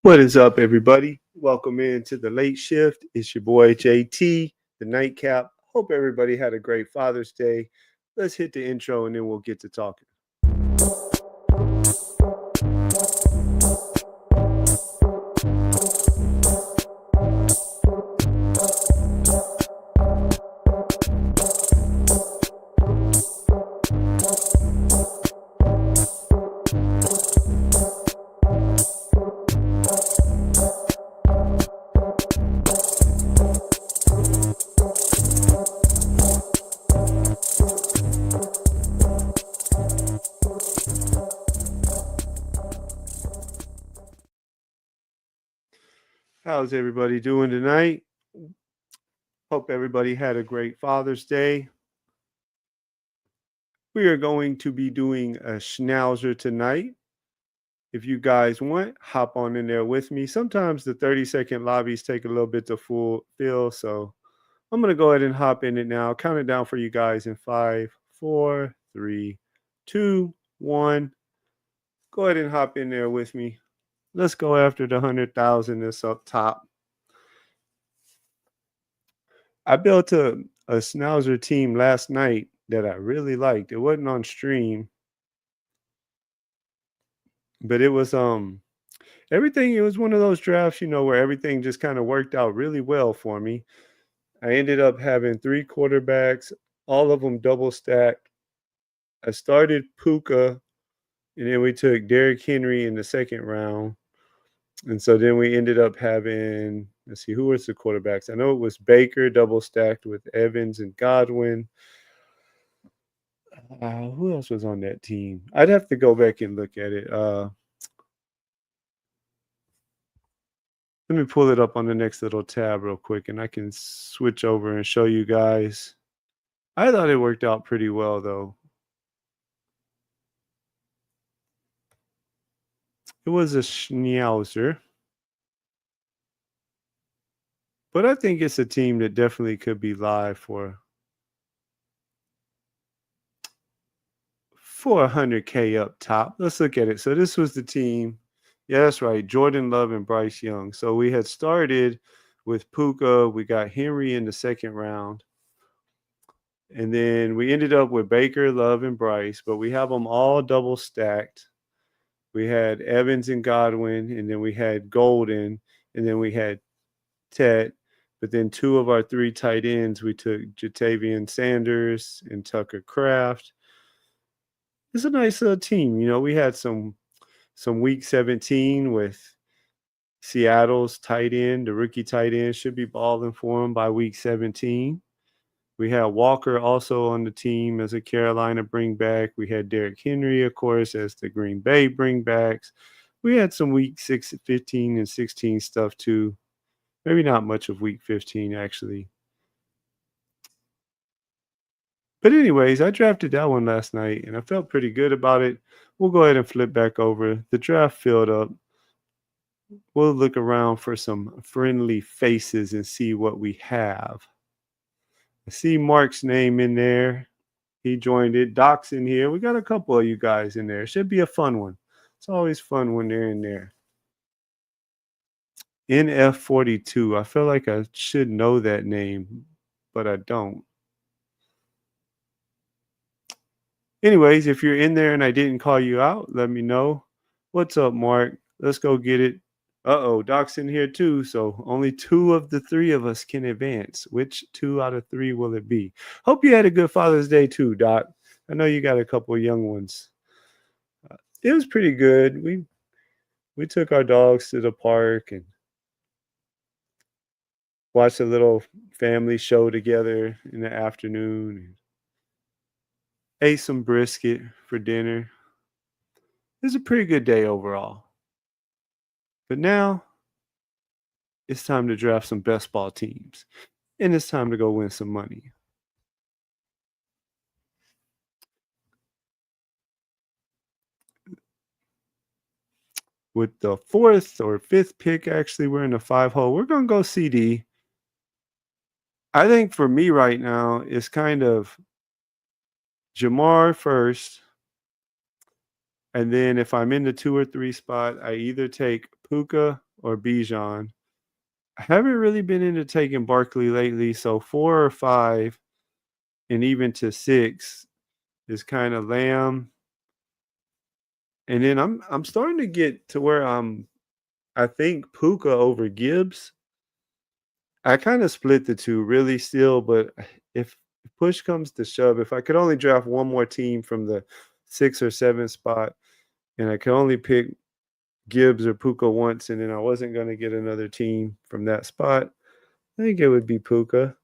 What is up, everybody? Welcome into the late shift. It's your boy JT, the nightcap. Hope everybody had a great Father's Day. Let's hit the intro and then we'll get to talking. How's everybody doing tonight? Hope everybody had a great Father's Day. We are going to be doing a Schnauzer tonight. If you guys want, hop on in there with me. Sometimes the 30-second lobbies take a little bit to fill, so I'm going to go ahead and hop in it now. Count it down for you guys in 5, 4, 3, 2, 1. Go ahead and hop in there with me. Let's go after the 100,000 that's up top. I built a Schnauzer team last night that I really liked. It wasn't on stream, but it was everything. It was one of those drafts, where everything just kind of worked out really well for me. I ended up having 3 quarterbacks, all of them double stacked. I started Puka, and then we took Derrick Henry in the second round. And so then we ended up having, let's see, who was the quarterbacks? I know it was Baker double stacked with Evans and Godwin. Who else was on that team? I'd have to go back and look at it. Let me pull it up on the next little tab real quick, and I can switch over and show you guys. I thought it worked out pretty well, though. It was a Schnauzer. But I think it's a team that definitely could be live for 100K up top. Let's look at it. So this was the team. Yeah, that's right. Jordan Love and Bryce Young. So we had started with Puka. We got Henry in the second round. And then we ended up with Baker, Love, and Bryce. But we have them all double stacked. We had Evans and Godwin. And then we had Golden. And then we had Ted. But then 2 of our 3 tight ends, we took Jatavian Sanders and Tucker Kraft. It's a nice little team. We had some week 17 with Seattle's tight end. The rookie tight end should be balling for him by week 17. We had Walker also on the team as a Carolina bring back. We had Derrick Henry, of course, as the Green Bay bring backs. We had some week 15 and 16 stuff too. Maybe not much of week 15, actually. But anyways, I drafted that one last night, and I felt pretty good about it. We'll go ahead and flip back over. The draft filled up. We'll look around for some friendly faces and see what we have. I see Mark's name in there. He joined it. Doc's in here. We got a couple of you guys in there. Should be a fun one. It's always fun when they're in there. NF42. I feel like I should know that name, but I don't. Anyways, if you're in there and I didn't call you out, let me know. What's up, Mark? Let's go get it. Uh-oh, Doc's in here too, so only 2 of the 3 of us can advance. Which 2 out of 3 will it be? Hope you had a good Father's Day too, Doc. I know you got a couple of young ones. It was pretty good. We took our dogs to the park and watched a little family show together in the afternoon. And ate some brisket for dinner. It was a pretty good day overall. But now it's time to draft some best ball teams. And it's time to go win some money. With the 4th or 5th pick, actually, we're in the 5 hole. We're going to go CD. I think for me right now, it's kind of Jamar first. And then if I'm in the 2 or 3 spot, I either take Puka or Bijan. I haven't really been into taking Barkley lately, so 4 or 5 and even to 6 is kinda Lamb, and then I'm starting to get to where I think Puka over Gibbs. I kinda split the 2 really still, but if push comes to shove, if I could only draft one more team from the 6 or 7 spot, and I could only pick Gibbs or Puka once, and then I wasn't gonna get another team from that spot, I think it would be Puka.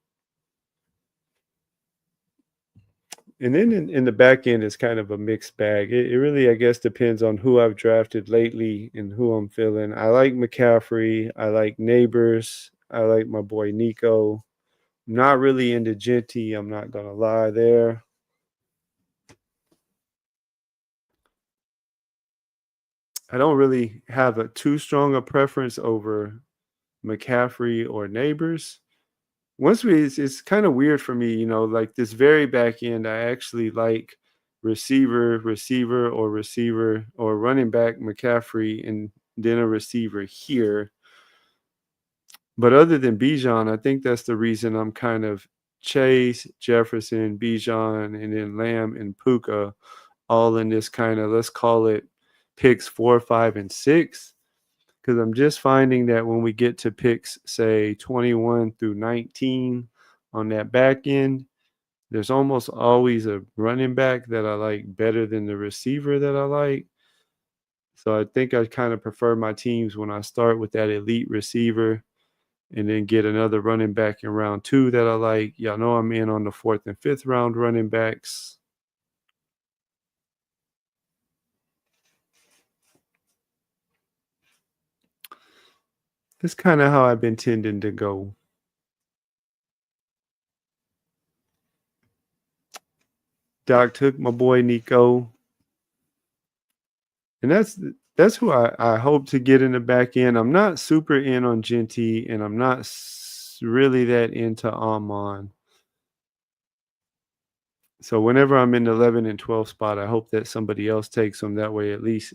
And then in the back end, it's kind of a mixed bag. It really, I guess, depends on who I've drafted lately and who I'm feeling. I like McCaffrey. I like Neighbors. I like my boy Nico. Not really into Genty. I'm not gonna lie there. I don't really have a too strong a preference over McCaffrey or Neighbors. Once we it's kind of weird for me, like this very back end, I actually like receiver or running back McCaffrey and then a receiver here. But other than Bijan, I think that's the reason I'm kind of Chase, Jefferson, Bijan, and then Lamb and Puka all in this kind of, let's call it picks 4, 5, and 6. Because I'm just finding that when we get to picks, say 21 through 19 on that back end, there's almost always a running back that I like better than the receiver that I like. So I think I kind of prefer my teams when I start with that elite receiver and then get another running back in round 2 that I like. Y'all know I'm in on the 4th and 5th round running backs. That's kind of how I've been tending to go. Doc took my boy Nico, and that's who I hope to get in the back end. I'm not super in on Genty, and I'm not really that into Amon. So whenever I'm in the 11 and 12 spot, I hope that somebody else takes them. That way, at least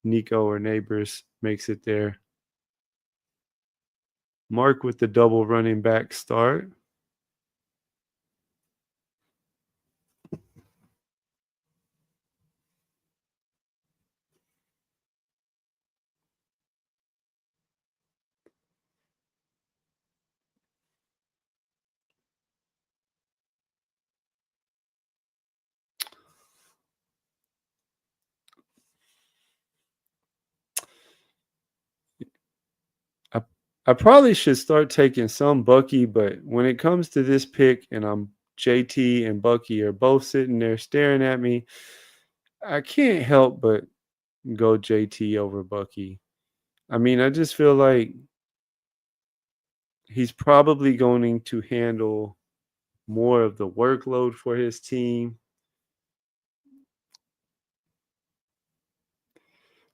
Nico or Neighbors makes it there. Mark with the double running back start. I I probably should start taking some Bucky, but when it comes to this pick and I'm JT and Bucky are both sitting there staring at me, I can't help but go JT over Bucky. I mean, I just feel like he's probably going to handle more of the workload for his team.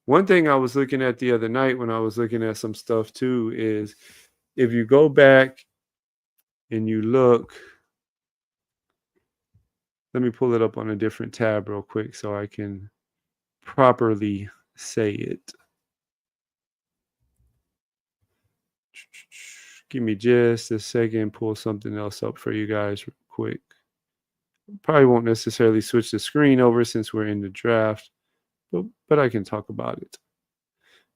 One thing I was looking at the other night when I was looking at some stuff too is if you go back and you look, let me pull it up on a different tab real quick so I can properly say it. Give me just a second, pull something else up for you guys real quick. Probably won't necessarily switch the screen over since we're in the draft, but I can talk about it.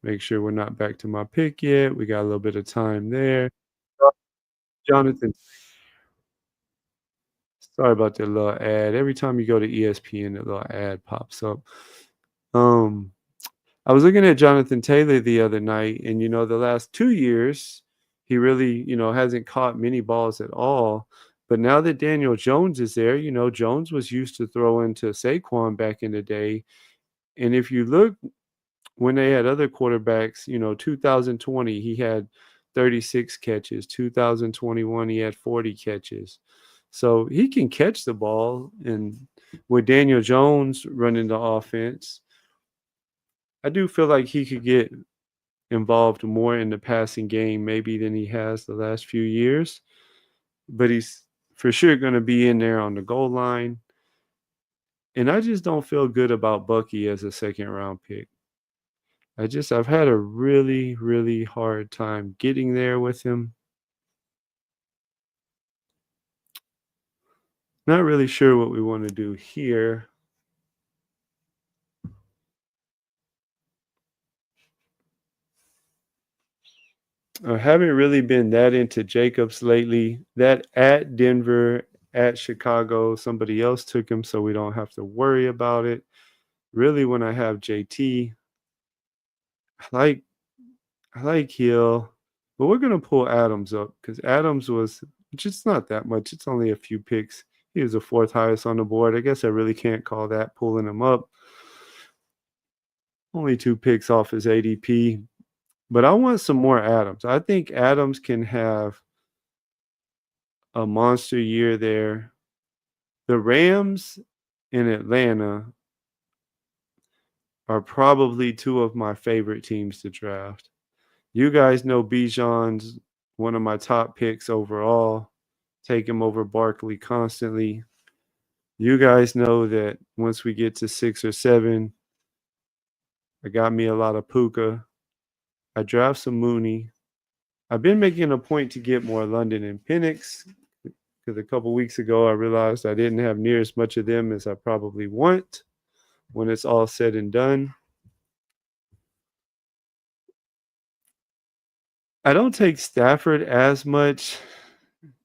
Make sure we're not back to my pick yet. We got a little bit of time there. Jonathan, sorry about that little ad. Every time you go to ESPN, a little ad pops up. Um, I was looking at Jonathan Taylor the other night, and the last 2 years, he really, hasn't caught many balls at all. But now that Daniel Jones is there, Jones was used to throwing to Saquon back in the day. And if you look when they had other quarterbacks, 2020, he had 36 catches. 2021, he had 40 catches. So he can catch the ball. And with Daniel Jones running the offense, I do feel like he could get involved more in the passing game maybe than he has the last few years. But he's for sure going to be in there on the goal line. And I just don't feel good about Bucky as a second round pick. I've had a really, really hard time getting there with him. Not really sure what we want to do here. I haven't really been that into Jacobs lately. That at Denver, at Chicago, somebody else took him, so we don't have to worry about it. Really, when I have JT, I like I like Hill, but we're gonna pull Adams up because Adams was just not that much. It's only a few picks. He was the fourth highest on the board. I guess I really can't call that pulling him up. Only two picks off his ADP, but I want some more Adams. I think Adams can have a monster year there. The Rams in Atlanta are probably two of my favorite teams to draft. You guys know Bijan's one of my top picks overall. Take him over Barkley constantly. You guys know that once we get to 6 or 7, I got me a lot of Puka. I draft some Mooney. I've been making a point to get more London and Penix because a couple weeks ago I realized I didn't have near as much of them as I probably want when it's all said and done. I don't take Stafford as much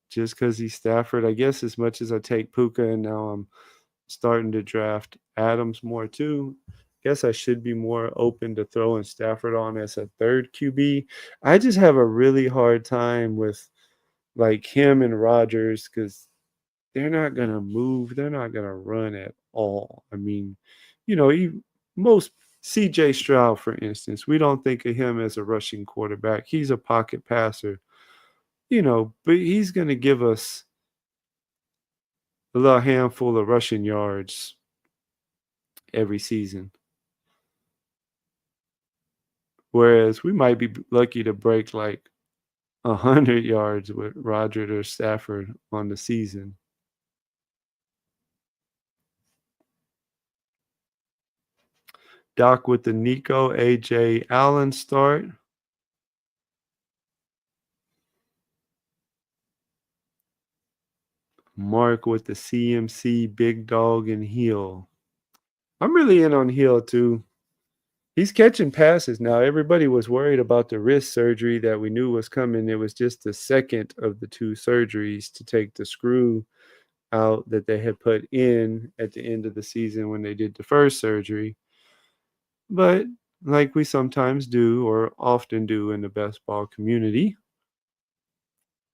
just because he's Stafford. I guess as much as I take Puka, and now I'm starting to draft Adams more too. Guess I should be more open to throwing Stafford on as a third QB. I just have a really hard time with like him and Rodgers because they're not gonna move. They're not gonna run at all. I mean, most CJ Stroud, for instance, we don't think of him as a rushing quarterback. He's a pocket passer, but he's gonna give us a little handful of rushing yards every season. Whereas we might be lucky to break like 100 yards with Rodgers or Stafford on the season. Doc with the Nico AJ Allen start. Mark with the CMC Big Dog and Hill. I'm really in on Hill too. He's catching passes now. Everybody was worried about the wrist surgery that we knew was coming. It was just the second of the two surgeries to take the screw out that they had put in at the end of the season when they did the first surgery. But like we sometimes do or often do in the best ball community,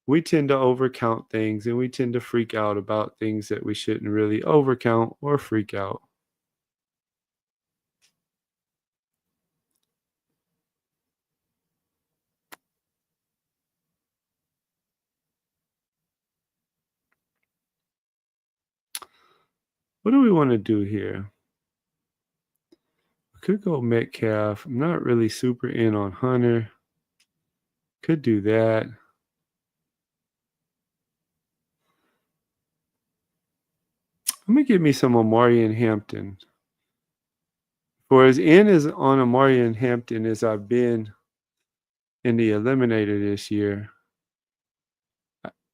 we tend to overcount things and we tend to freak out about things that we shouldn't really overcount or freak out. What do we want to do here? We could go Metcalf. I'm not really super in on Hunter. Could do that. Let me give me some Amari and Hampton. For as in as on Amari and Hampton as I've been in the eliminator this year,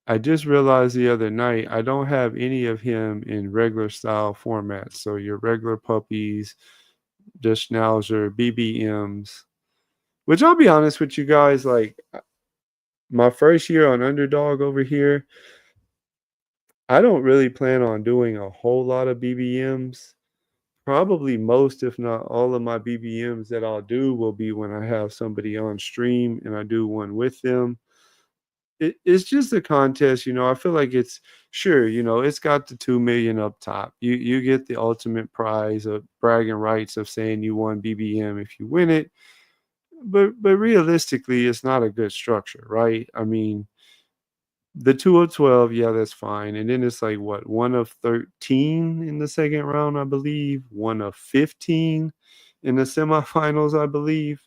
I just realized the other night I don't have any of him in regular style formats. So your regular puppies, the Schnauzer, BBMs, which I'll be honest with you guys, like my first year on Underdog over here, I don't really plan on doing a whole lot of BBMs. Probably most, if not all, of my BBMs that I'll do will be when I have somebody on stream and I do one with them. It's just a contest, I feel like it's sure, it's got the 2 million up top. You get the ultimate prize of bragging rights of saying you won BBM if you win it. But realistically, it's not a good structure, right? I mean, the 2 of 12, yeah, that's fine. And then it's like what, 1 of 13 in the second round, I believe, 1 of 15 in the semifinals, I believe.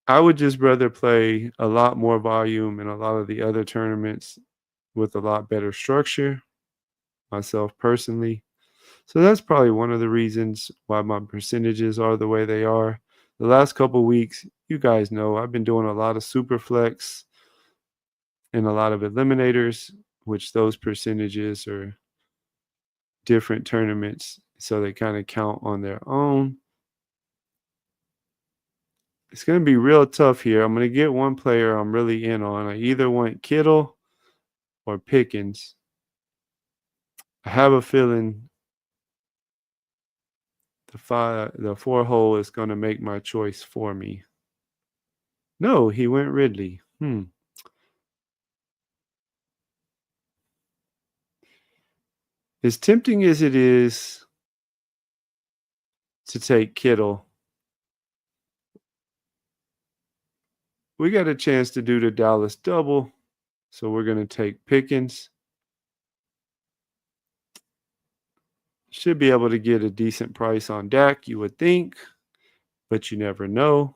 I would just rather play a lot more volume in a lot of the other tournaments with a lot better structure, myself personally. So that's probably one of the reasons why my percentages are the way they are. The last couple weeks, you guys know I've been doing a lot of super flex and a lot of eliminators, which those percentages are different tournaments. So they kind of count on their own. It's going to be real tough here. I'm going to get one player I'm really in on. I either want Kittle or Pickens. I have a feeling the four hole is going to make my choice for me. No, he went Ridley. As tempting as it is to take Kittle, we got a chance to do the Dallas double. So we're going to take Pickens. Should be able to get a decent price on Dak, you would think, but you never know.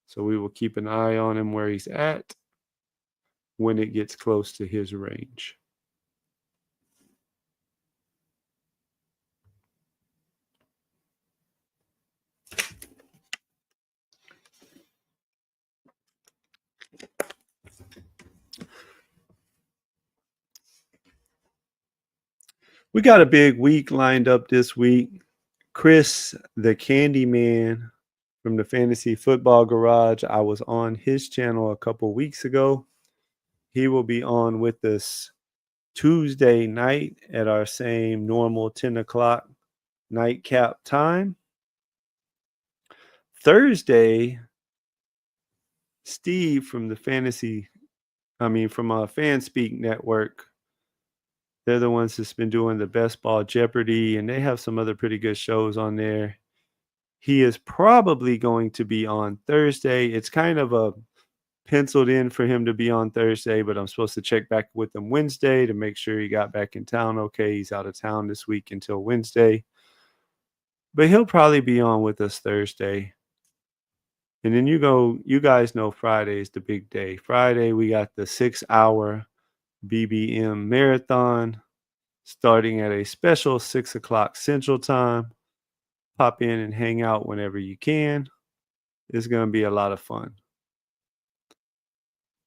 So we will keep an eye on him where he's at when it gets close to his range. We got a big week lined up this week. Chris, the Candy Man from the Fantasy Football Garage, I was on his channel a couple weeks ago. He will be on with us Tuesday night at our same normal 10 o'clock nightcap time. Thursday, Steve from the from Fanspeak Network. They're the ones that's been doing the Best Ball Jeopardy, and they have some other pretty good shows on there. He is probably going to be on Thursday. It's kind of a penciled in for him to be on Thursday, but I'm supposed to check back with him Wednesday to make sure he got back in town okay. He's out of town this week until Wednesday. But he'll probably be on with us Thursday. And then you guys know Friday is the big day. Friday, we got the 6-hour BBM marathon starting at a special 6 o'clock Central Time. Pop in and hang out whenever you can. It's going to be a lot of fun.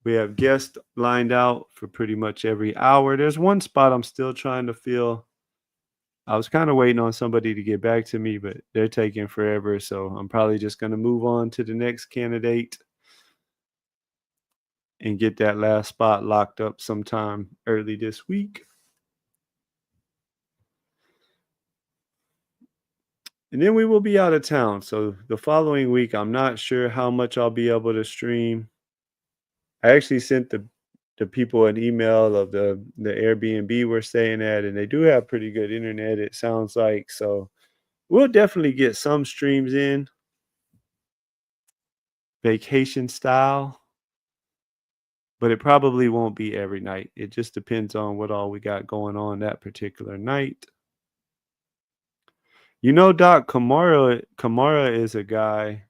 We have guests lined out for pretty much every hour. There's one spot I'm still trying to fill. I was kind of waiting on somebody to get back to me, but they're taking forever. So I'm probably just going to move on to the next candidate and get that last spot locked up sometime early this week. And then we will be out of town. So the following week, I'm not sure how much I'll be able to stream. I actually sent the people an email of the Airbnb we're staying at, and they do have pretty good internet, it sounds like. So we'll definitely get some streams in, vacation style, but it probably won't be every night. It just depends on what all we got going on that particular night. You know, Doc, Kamara is a guy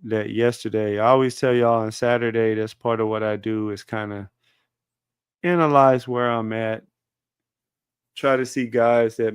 that yesterday, I always tell y'all on Saturday, that's part of what I do is kind of analyze where I'm at, try to see guys that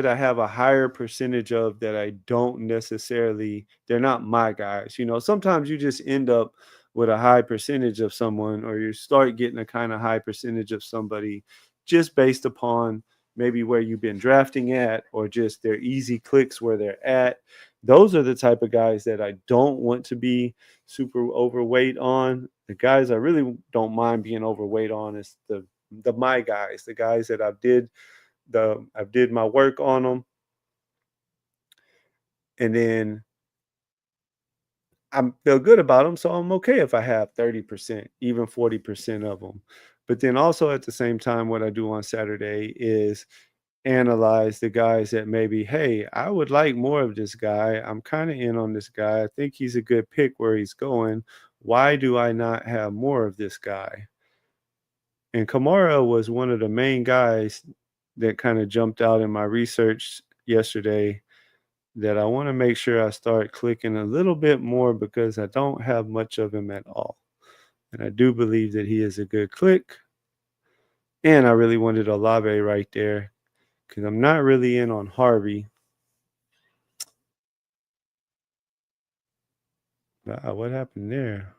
I have a higher percentage of that I don't necessarily, they're not my guys. You know, sometimes you just end up with a high percentage of someone, or you start getting a kind of high percentage of somebody just based upon maybe where you've been drafting at, or just their easy clicks where they're at. Those are the type of guys that I don't want to be super overweight on. The guys I really don't mind being overweight on is the my guys, the guys that I did my work on them, and then I feel good about them, so I'm okay if I have 30%, even 40% of them. But then also at the same time, what I do on Saturday is analyze the guys that maybe, hey, I would like more of this guy. I'm kind of in on this guy. I think he's a good pick where he's going. Why do I not have more of this guy? And Kamara was one of the main guys that kind of jumped out in my research yesterday that I want to make sure I start clicking a little bit more because I don't have much of him at all. And I do believe that he is a good click. And I really wanted Olave right there because I'm not really in on Harvey. What happened there?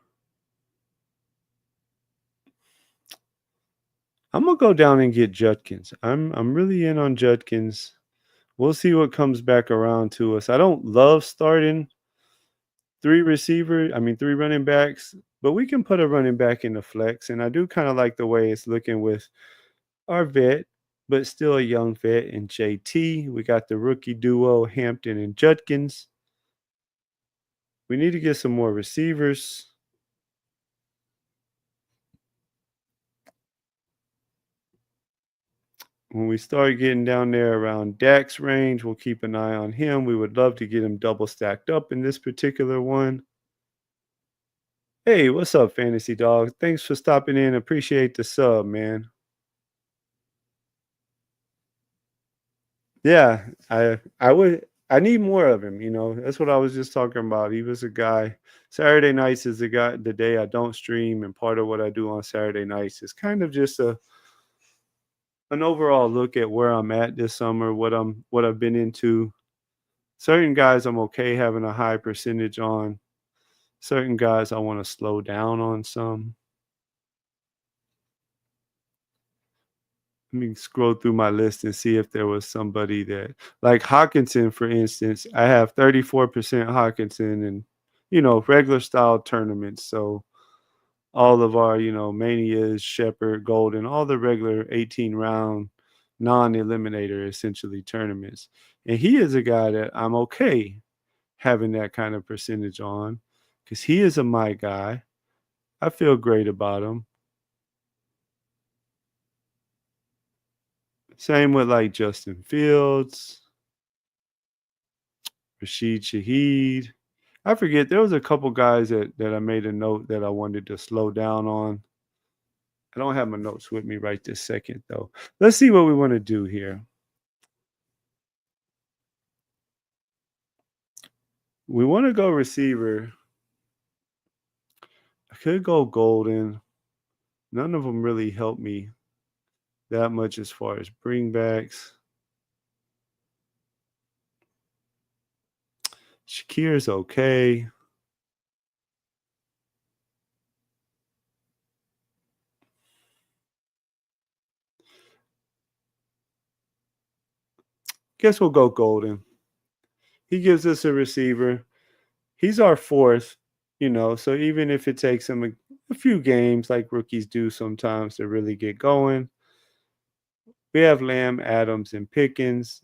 I'm gonna go down and get Judkins. I'm really in on Judkins. We'll see what comes back around to us. I don't love starting three running backs, but we can put a running back in the flex. And I do kind of like the way it's looking with our vet, but still a young vet in JT. We got the rookie duo, Hampton and Judkins. We need to get some more receivers. When we start getting down there around Dak's range, we'll keep an eye on him. We would love to get him double stacked up in this particular one. Hey, what's up, Fantasy Dog? Thanks for stopping in. Appreciate the sub, man. Yeah, I need more of him, you know. That's what I was just talking about. He was a guy. Saturday nights is the day I don't stream, and part of what I do on Saturday nights is kind of just an overall look at where I'm at this summer, what I've been into. Certain guys I'm okay having a high percentage on. Certain guys I want to slow down on some. Let me scroll through my list and see if there was somebody that, like Hawkinson, for instance. I have 34% Hawkinson and, regular style tournaments. So all of our, Manias, Shepherd, Golden, all the regular 18 round non-eliminator essentially tournaments. And he is a guy that I'm okay having that kind of percentage on because he is a my guy. I feel great about him. Same with like Justin Fields, Rashid Shaheed. I forget there was a couple guys that I made a note that I wanted to slow down on. I don't have my notes with me right this second though. Let's see what we want to do here. We want to go receiver. I could go Golden. None of them really help me that much as far as bringbacks. Shakir's okay. Guess we'll go Golden. He gives us a receiver. He's our fourth, so even if it takes him a few games like rookies do sometimes to really get going, we have Lamb, Adams, and Pickens.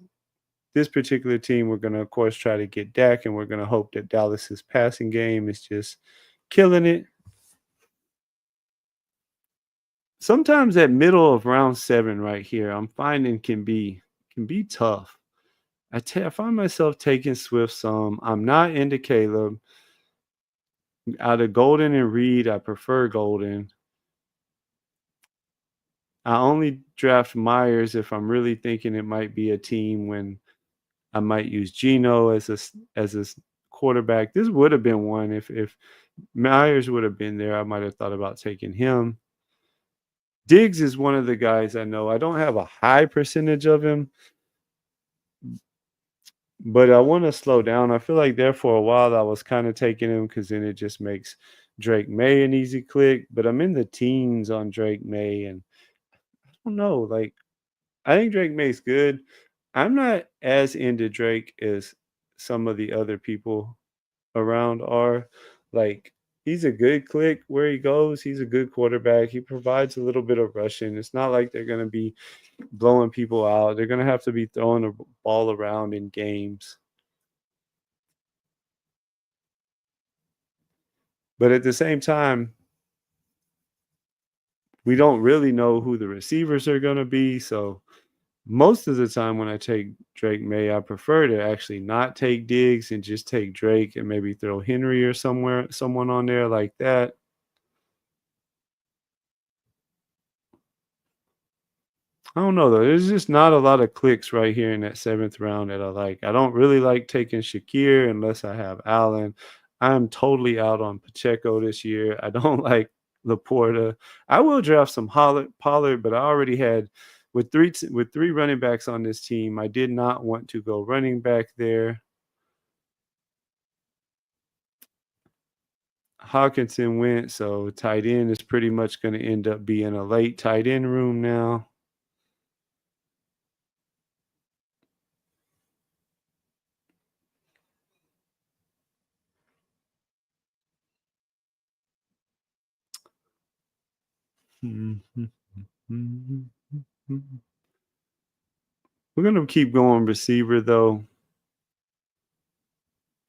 This particular team, we're going to, of course, try to get Dak, and we're going to hope that Dallas's passing game is just killing it. Sometimes that middle of round 7 right here, I'm finding can be tough. I find myself taking Swift some. I'm not into Caleb. Out of Golden and Reed, I prefer Golden. I only draft Myers if I'm really thinking it might be a team when I might use Geno as a quarterback. This would have been one if Myers would have been there. I might have thought about taking him. Diggs is one of the guys I know. I don't have a high percentage of him, but I want to slow down. I feel like there for a while I was kind of taking him because then it just makes Drake May an easy click. But I'm in the teens on Drake May, and I don't know. Like I think Drake May's good. I'm not as into Drake as some of the other people around are. Like he's a good click where he goes. He's a good quarterback. He provides a little bit of rushing. It's not like they're going to be blowing people out. They're going to have to be throwing the ball around in games. But at the same time, we don't really know who the receivers are going to be. So most of the time when I take Drake May, I prefer to actually not take Diggs and just take Drake and maybe throw Henry or someone on there like that. I don't know though. There's just not a lot of clicks right here in that 7th round that I like. I don't really like taking Shakir unless I have Allen. I'm totally out on Pacheco this year. I don't like Laporta. I will draft some Pollard, but I already had with three running backs on this team. I did not want to go running back there. Hawkinson went, so tight end is pretty much going to end up being a late tight end room now. We're going to keep going receiver, though.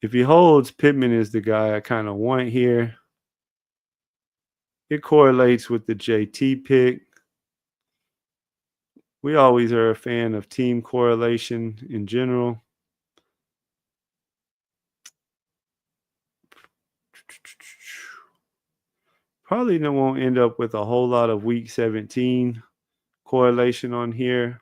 If he holds, Pittman is the guy I kind of want here. It correlates with the JT pick. We always are a fan of team correlation in general. Probably won't end up with a whole lot of week 17 correlation on here,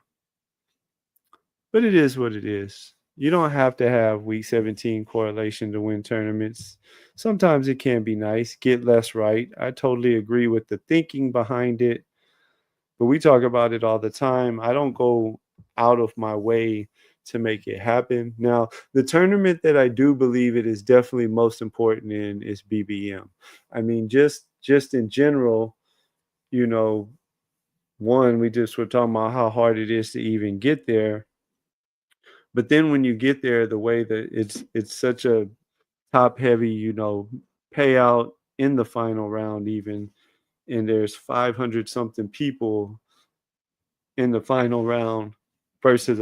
but it is what it is. You don't have to have week 17 correlation to win tournaments. Sometimes it can be nice, get less right. I totally agree with the thinking behind it, but we talk about it all the time. I don't go out of my way to make it happen. Now, the tournament that I do believe it is definitely most important in is BBM. I mean, just in general, you know, one, we just were talking about how hard it is to even get there. But then when you get there, the way that it's such a top heavy, payout in the final round even, and there's 500 something people in the final round versus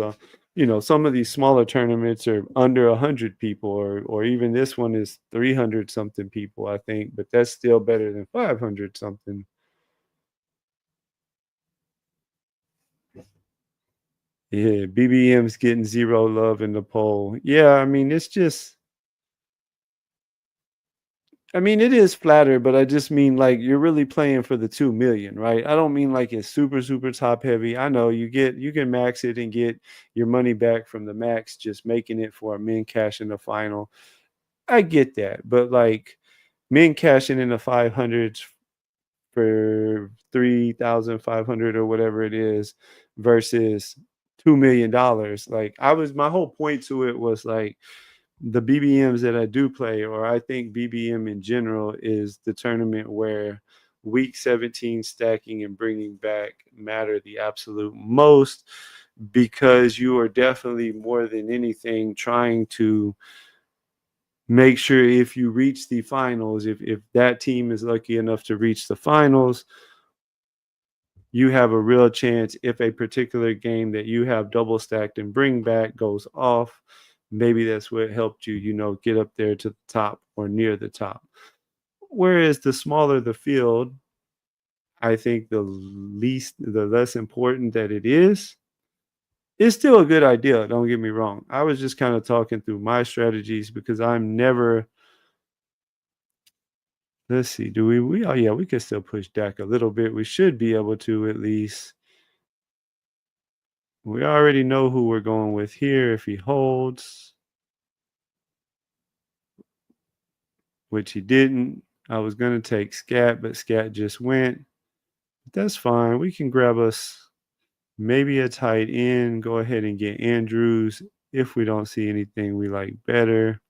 some of these smaller tournaments are under 100 people, or even this one is 300 something people, I think, but that's still better than 500 something. Yeah, BBM's getting zero love in the poll. Yeah, I mean, it is flattered, but I just mean like you're really playing for the 2 million, right? I don't mean like it's super, super top heavy. I know you can max it and get your money back from the max, just making it for a min cash in the final. I get that, but like min cashing in the 500s for 3,500 or whatever it is versus $2 million. Like my whole point to it was like the BBMs that I do play, or I think BBM in general, is the tournament where week 17 stacking and bringing back matter the absolute most, because you are definitely more than anything trying to make sure if you reach the finals, if that team is lucky enough to reach the finals, you have a real chance if a particular game that you have double stacked and bring back goes off. Maybe that's what helped you, get up there to the top or near the top. Whereas the smaller the field, I think the less important that it is. It's still a good idea. Don't get me wrong. I was just kind of talking through my strategies because I'm never. Let's see. Do we? Oh yeah, we can still push Dak a little bit. We should be able to at least. We already know who we're going with here if he holds, which he didn't. I was going to take Scat, but Scat just went. That's fine. We can grab us maybe a tight end. Go ahead and get Andrews if we don't see anything we like better.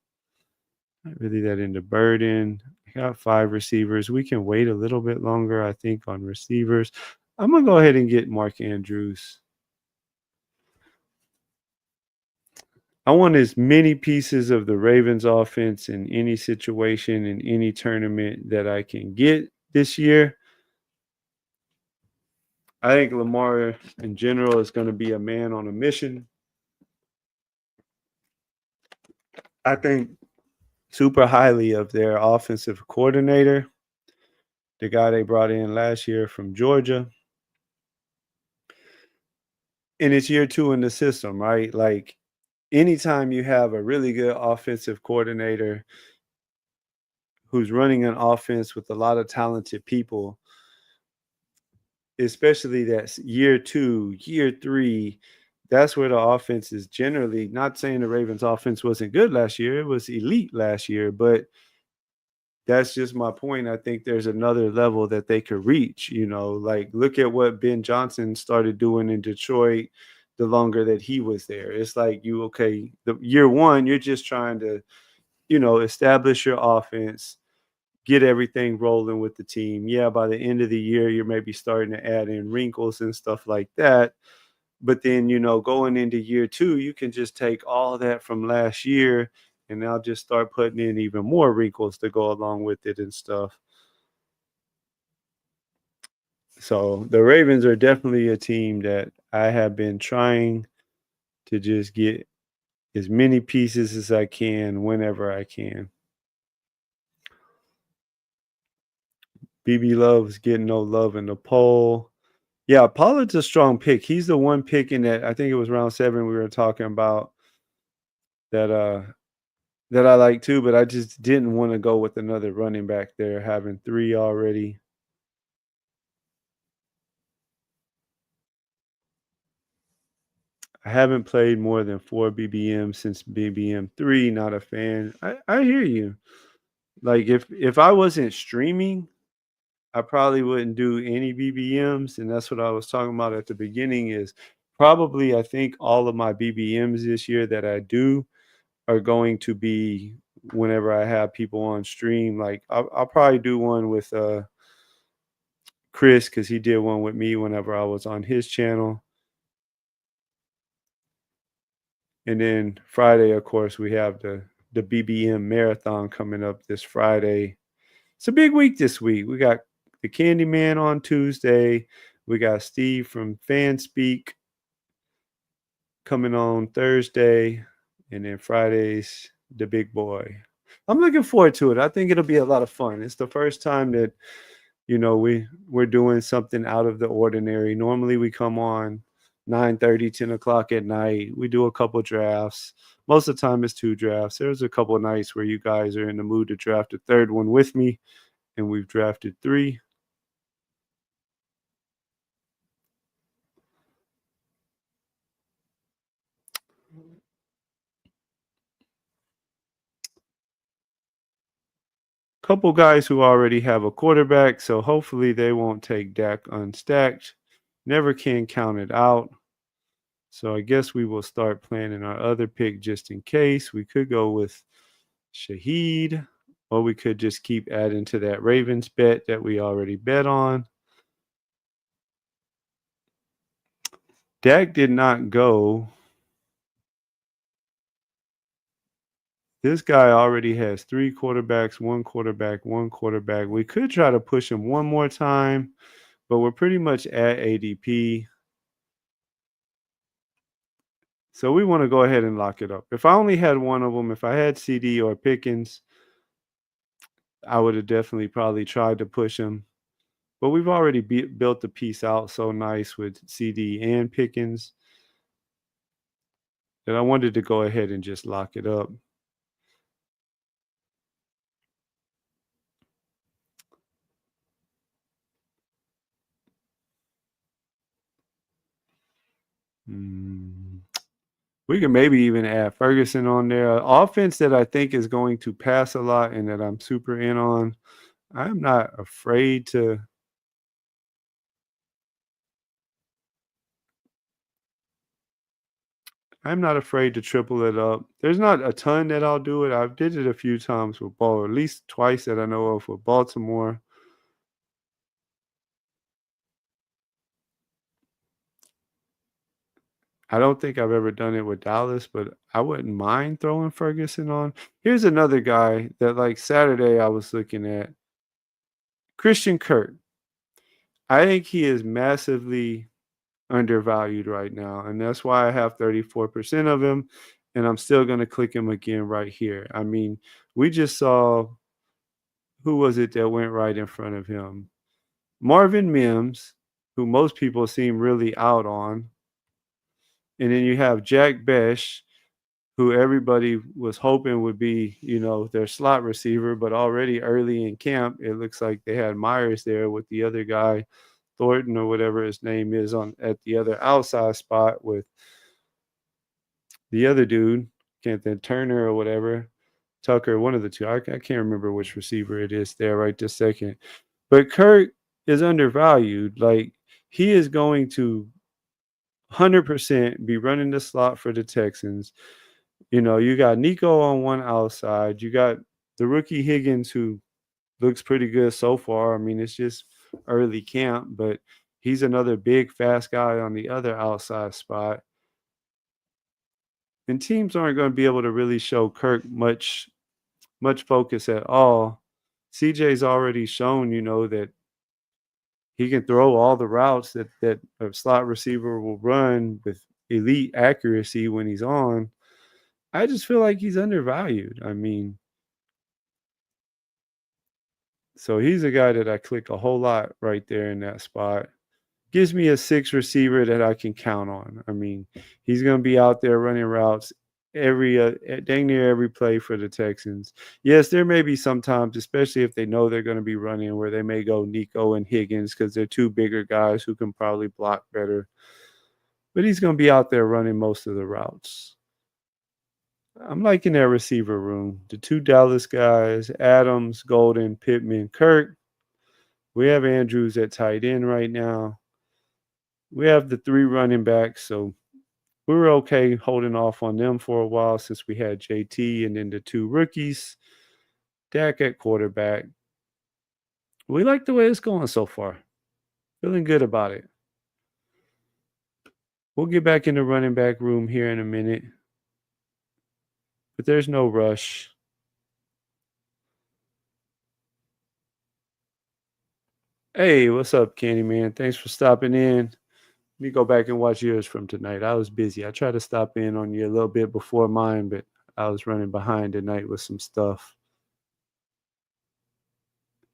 Not really that into Burden. I got 5 receivers. We can wait a little bit longer, I think, on receivers. I'm going to go ahead and get Mark Andrews. I want as many pieces of the Ravens offense in any situation, in any tournament that I can get this year. I think Lamar in general is going to be a man on a mission. I think super highly of their offensive coordinator, the guy they brought in last year from Georgia. And it's year 2 in the system, right? Like anytime you have a really good offensive coordinator who's running an offense with a lot of talented people, especially that's year 2, year 3, that's where the offense is generally, not saying the Ravens offense wasn't good last year. It was elite last year, but that's just my point. I think there's another level that they could reach, like look at what Ben Johnson started doing in Detroit the longer that he was there. It's like okay, the year one, you're just trying to, establish your offense, get everything rolling with the team. Yeah, by the end of the year, you're maybe starting to add in wrinkles and stuff like that. But then, going into year two, you can just take all that from last year and now just start putting in even more wrinkles to go along with it and stuff. So the Ravens are definitely a team that I have been trying to just get as many pieces as I can whenever I can. BB Love is getting no love in the poll. Yeah, Pollard's a strong pick. He's the one pick in that, I think it was round 7 we were talking about that that I like too, but I just didn't want to go with another running back there, having 3 already. I haven't played more than 4 BBM since BBM 3, not a fan. I hear you. Like if I wasn't streaming, I probably wouldn't do any BBMs, and that's what I was talking about at the beginning is probably I think all of my BBMs this year that I do are going to be whenever I have people on stream. Like I'll probably do one with Chris because he did one with me whenever I was on his channel. And then Friday, of course, we have the BBM marathon coming up this Friday. It's a big week this week. We got the Candyman on Tuesday. We got Steve from Fanspeak coming on Thursday. And then Friday's the big boy. I'm looking forward to it. I think it'll be a lot of fun. It's the first time that, we're doing something out of the ordinary. Normally we come on 9:30, 10 o'clock at night. We do a couple drafts. Most of the time it's 2 drafts. There's a couple of nights where you guys are in the mood to draft a third one with me, and we've drafted 3. Couple guys who already have a quarterback, so hopefully they won't take Dak unstacked. Never can count it out. So I guess we will start planning our other pick just in case. We could go with Shaheed, or we could just keep adding to that Ravens bet that we already bet on. Dak did not go. This guy already has 3 quarterbacks, 1 quarterback, 1 quarterback. We could try to push him one more time, but we're pretty much at ADP. So we want to go ahead and lock it up. If I only had one of them, if I had CD or Pickens, I would have definitely probably tried to push him. But we've already built the piece out so nice with CD and Pickens that I wanted to go ahead and just lock it up. Mm. We can maybe even add Ferguson on there. Offense that I think is going to pass a lot and that I'm super in on. I'm not afraid to. I'm not afraid to triple it up. There's not a ton that I'll do it. I've did it a few times with Ball, at least twice that I know of with Baltimore. I don't think I've ever done it with Dallas, but I wouldn't mind throwing Ferguson on. Here's another guy that like Saturday I was looking at. Christian Kirk. I think he is massively undervalued right now, and that's why I have 34% of him, and I'm still going to click him again right here. I mean, we just saw who was it that went right in front of him? Marvin Mims, who most people seem really out on. And then you have Jack Besh, who everybody was hoping would be, their slot receiver, but already early in camp, it looks like they had Myers there with the other guy, Thornton or whatever his name is, on at the other outside spot with the other dude, can't think Turner or whatever. Tucker, one of the two. I can't remember which receiver it is there right this second. But Kirk is undervalued. Like he is going to 100% be running the slot for the Texans. You know, you got Nico on one outside. You got the rookie Higgins who looks pretty good so far. I mean, it's just early camp, but he's another big, fast guy on the other outside spot. And teams aren't going to be able to really show Kirk much focus at all. CJ's already shown, you know, that he can throw all the routes that a slot receiver will run with elite accuracy when he's on. I just feel like he's undervalued. I mean, so he's a guy that I click a whole lot right there in that spot. Gives me a six receiver that I can count on. I mean, he's going to be out there running routes every dang near every play for the Texans. Yes, there may be some times, especially if they know they're going to be running, where they may go Nico and Higgins because they're two bigger guys who can probably block better. But he's going to be out there running most of the routes. I'm liking that receiver room. The two Dallas guys, Adams, Golden, Pittman, Kirk. We have Andrews at tight end right now. We have the three running backs, so we were okay holding off on them for a while since we had JT and then the two rookies. Dak at quarterback. We like the way it's going so far. Feeling good about it. We'll get back in the running back room here in a minute, but there's no rush. Hey, what's up, Candyman? Thanks for stopping in. Let me go back and watch yours from tonight. I was busy. I tried to stop in on you a little bit before mine, but I was running behind tonight with some stuff.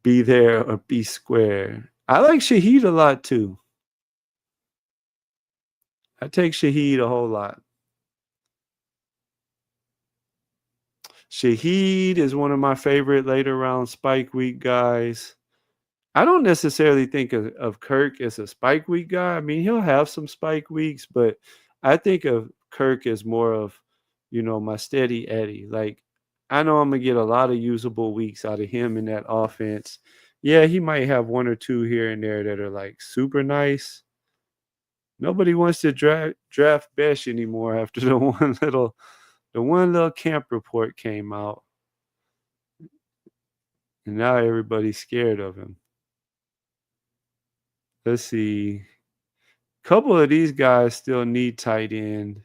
Be there or be square. I like Shaheed a lot too. I take Shaheed a whole lot. Shaheed is one of my favorite later round Spike Week guys. I don't necessarily think of Kirk as a Spike Week guy. I mean, he'll have some Spike Weeks, but I think of Kirk as more of, you know, my steady Eddie. Like, I know I'm going to get a lot of usable weeks out of him in that offense. Yeah, he might have one or two here and there that are like super nice. Nobody wants to draft Besh anymore after the one little camp report came out. And now everybody's scared of him. Let's see. A couple of these guys still need tight end.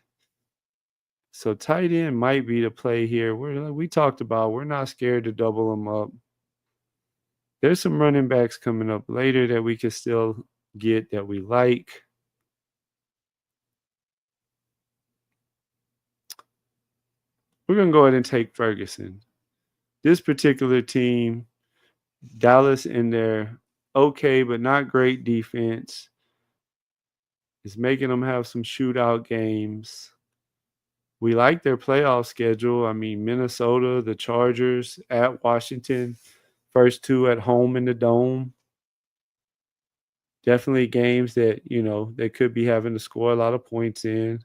So tight end might be the play here. We talked about we're not scared to double them up. There's some running backs coming up later that we can still get that we like. We're going to go ahead and take Ferguson. This particular team, Dallas in their okay but not great defense, is making them have some shootout games. We like their playoff schedule. I mean, Minnesota, the Chargers at Washington, first two at home in the Dome. Definitely games that, you know, they could be having to score a lot of points in.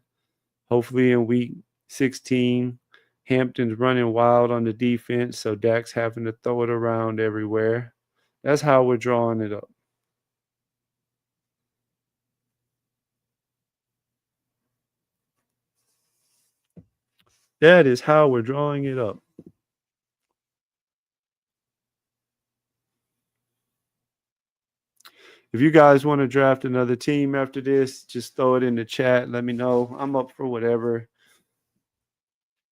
Hopefully in week 16, Hampton's running wild on the defense, so Dak's having to throw it around everywhere. That's how we're drawing it up. That is how we're drawing it up. If you guys want to draft another team after this, just throw it in the chat. Let me know. I'm up for whatever.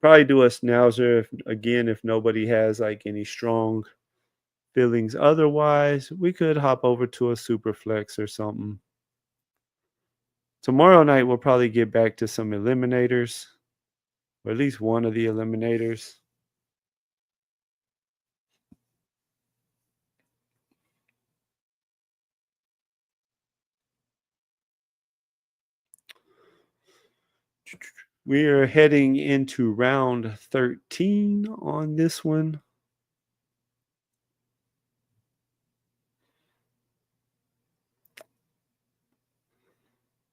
Probably do a Schnauzer again if nobody has like any strong feelings. Otherwise, we could hop over to a super flex or something. Tomorrow night, we'll probably get back to some eliminators, or at least one of the eliminators. We are heading into round 13 on this one.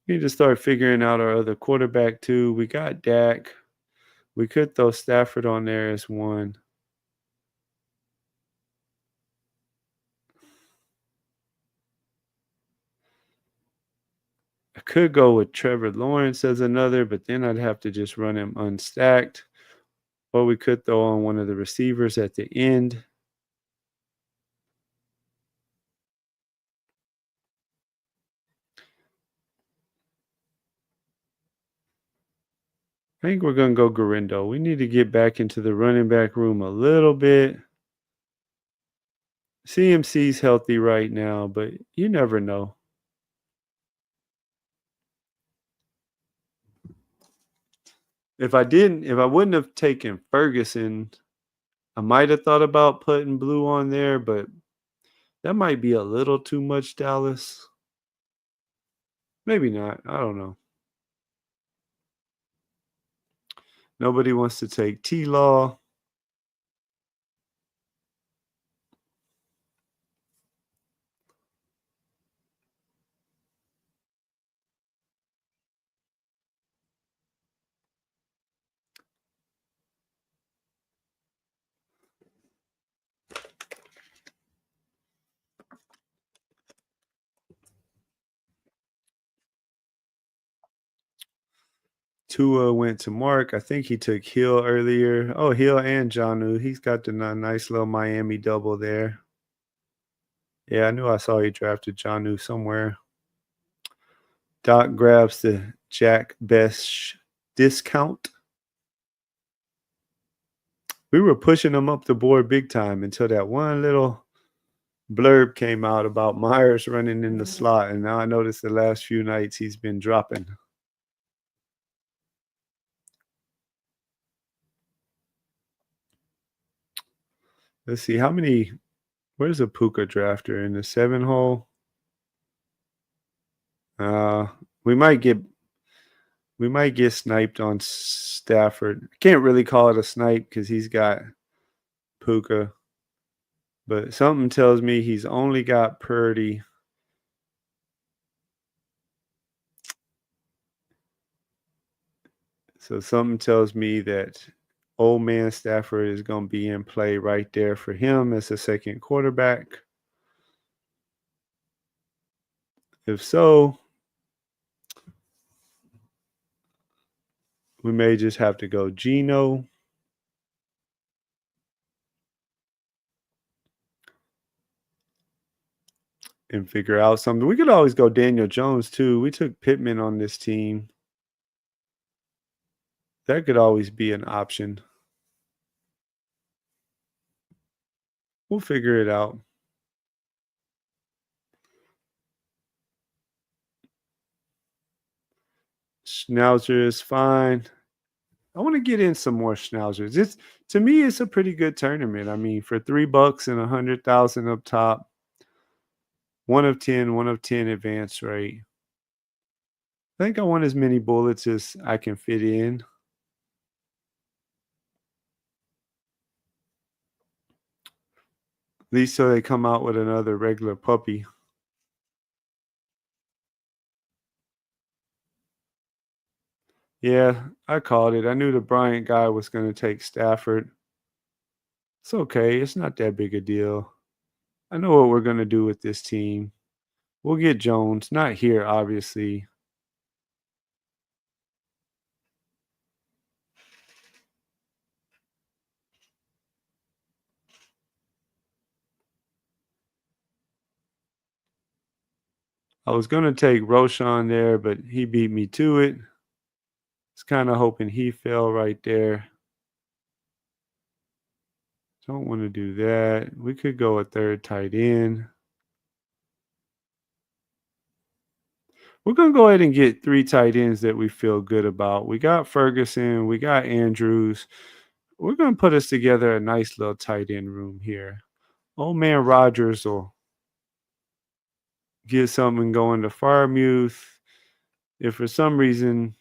We need to start figuring out our other quarterback too. We got Dak. We could throw Stafford on there as one. Could go with Trevor Lawrence as another, but then I'd have to just run him unstacked. Or we could throw on one of the receivers at the end. I think we're going to go Garindo. We need to get back into the running back room a little bit. CMC's healthy right now, but you never know. If I wouldn't have taken Ferguson, I might have thought about putting Blue on there, but that might be a little too much Dallas. Maybe not. I don't know. Nobody wants to take T-Law. Tua went to Mark. I think he took Hill earlier. Oh, Hill and Janu. He's got the nice little Miami double there. Yeah, I knew I saw he drafted Janu somewhere. Doc grabs the Jack Best discount. We were pushing him up the board big time until that one little blurb came out about Myers running in the slot. And now I noticed the last few nights he's been dropping. Let's see how many. Where's a Puka drafter in the 7 hole? Uh, we might get sniped on Stafford. Can't really call it a snipe because he's got Puka, but something tells me he's only got Purdy. So something tells me that old man Stafford is going to be in play right there for him as a second quarterback. If so, we may just have to go Geno. And figure out something. We could always go Daniel Jones too. We took Pittman on this team. That could always be an option. We'll figure it out. Schnauzer is fine. I want to get in some more Schnauzers. It's to me, it's a pretty good tournament. I mean, for $3 and 100,000 up top, 1 of 10 advance rate. I think I want as many bullets as I can fit in. At least so they come out with another regular puppy. Yeah, I called it. I knew the Bryant guy was going to take Stafford. It's okay. It's not that big a deal. I know what we're going to do with this team. We'll get Jones. Not here, obviously. I was going to take Roshan there, but he beat me to it. Was kind of hoping he fell right there. Don't want to do that. We could go a third tight end. We're going to go ahead and get 3 tight ends that we feel good about. We got Ferguson. We got Andrews. We're going to put us together a nice little tight end room here. Old man Rogers will get something going to Farmuth. If for some reason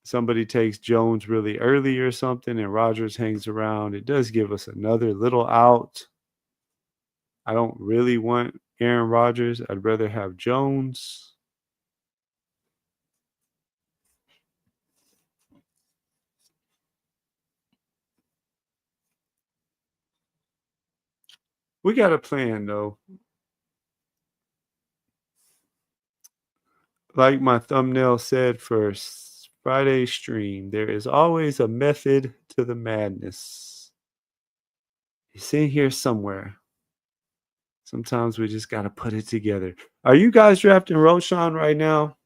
somebody takes Jones really early or something and Rogers hangs around, it does give us another little out. I don't really want Aaron Rodgers. I'd rather have Jones. We got a plan, though. Like my thumbnail said for Friday's stream, there is always a method to the madness. It's in here somewhere. Sometimes we just got to put it together. Are you guys drafting Roshan right now?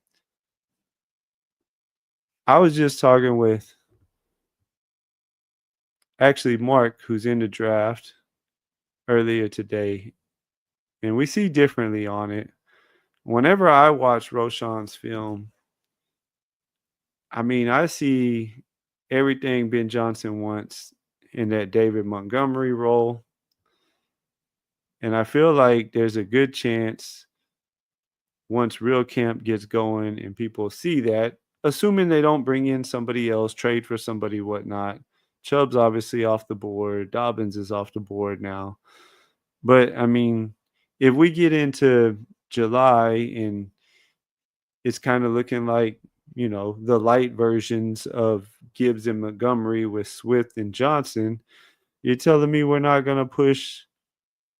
I was just talking with actually Mark, who's in the draft earlier today, and we see differently on it. Whenever I watch Roshan's film, I mean, I see everything Ben Johnson wants in that David Montgomery role. And I feel like there's a good chance once real camp gets going and people see that, assuming they don't bring in somebody else, trade for somebody, whatnot. Chubb's obviously off the board. Dobbins is off the board now. But I mean, if we get into July and it's kind of looking like, the light versions of Gibbs and Montgomery with Swift and Johnson, you're telling me we're not going to push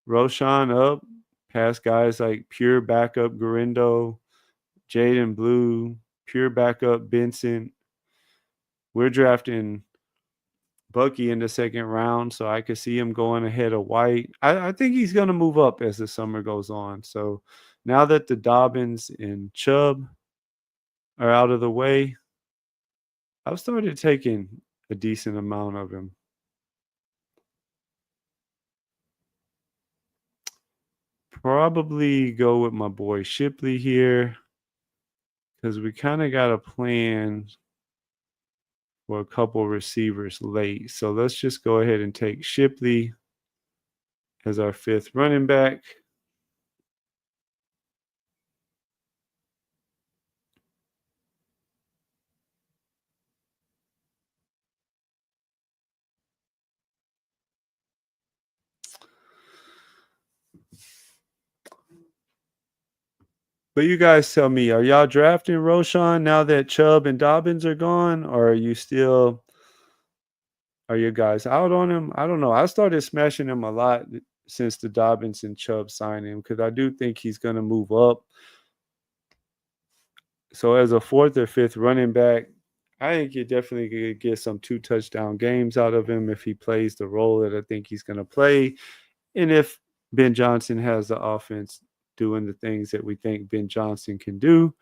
Roshan up past guys like pure backup Garindo, Jaden Blue, pure backup Benson. We're drafting Bucky in the second round, so I could see him going ahead of White. I think he's going to move up as the summer goes on. So now that the Dobbins and Chubb are out of the way, I've started taking a decent amount of him. Probably go with my boy Shipley here because we kind of got a plan for a couple receivers late. So let's just go ahead and take Shipley as our fifth running back. But you guys tell me, are y'all drafting Roshan now that Chubb and Dobbins are gone? Or are you guys out on him? I don't know. I started smashing him a lot since the Dobbins and Chubb signing because I do think he's going to move up. So as a fourth or fifth running back, I think you definitely could get some 2 touchdown games out of him if he plays the role that I think he's going to play. And if Ben Johnson has the offense doing the things that we think Ben Johnson can do.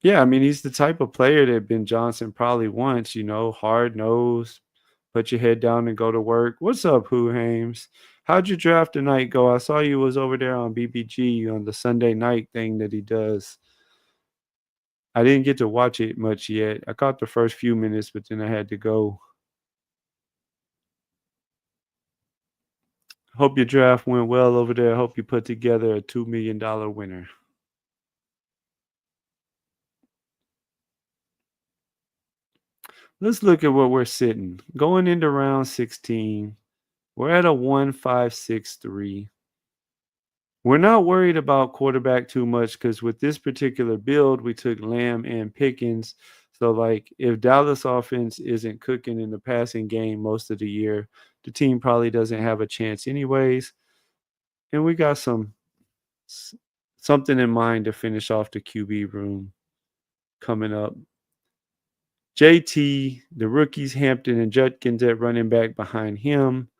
Yeah, I mean, he's the type of player that Ben Johnson probably wants, hard nose, put your head down and go to work. What's up, Who Hames? How'd your draft tonight go? I saw you was over there on BBG on the Sunday night thing that he does. I didn't get to watch it much yet. I caught the first few minutes, but then I had to go. Hope your draft went well over there. Hope you put together a $2 million winner. Let's look at where we're sitting. Going into round 16, we're at a 1.563. We're not worried about quarterback too much because with this particular build, we took Lamb and Pickens. So, like, if Dallas offense isn't cooking in the passing game most of the year, the team probably doesn't have a chance anyways. And we got something in mind to finish off the QB room coming up. JT, the rookies, Hampton and Judkins at running back behind him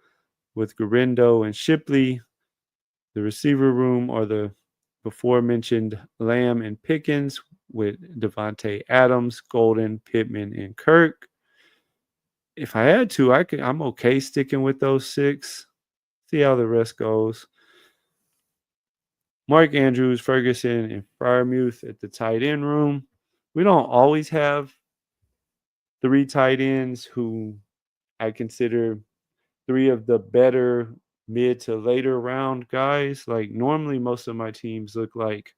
with Garindo and Shipley. The receiver room are the before mentioned Lamb and Pickens with Devontae Adams, Golden, Pittman, and Kirk. If I had to, I'm okay sticking with those 6. See how the rest goes. Mark Andrews, Ferguson, and Freiermuth at the tight end room. We don't always have 3 tight ends who I consider 3 of the better mid to later round guys. Like normally most of my teams look like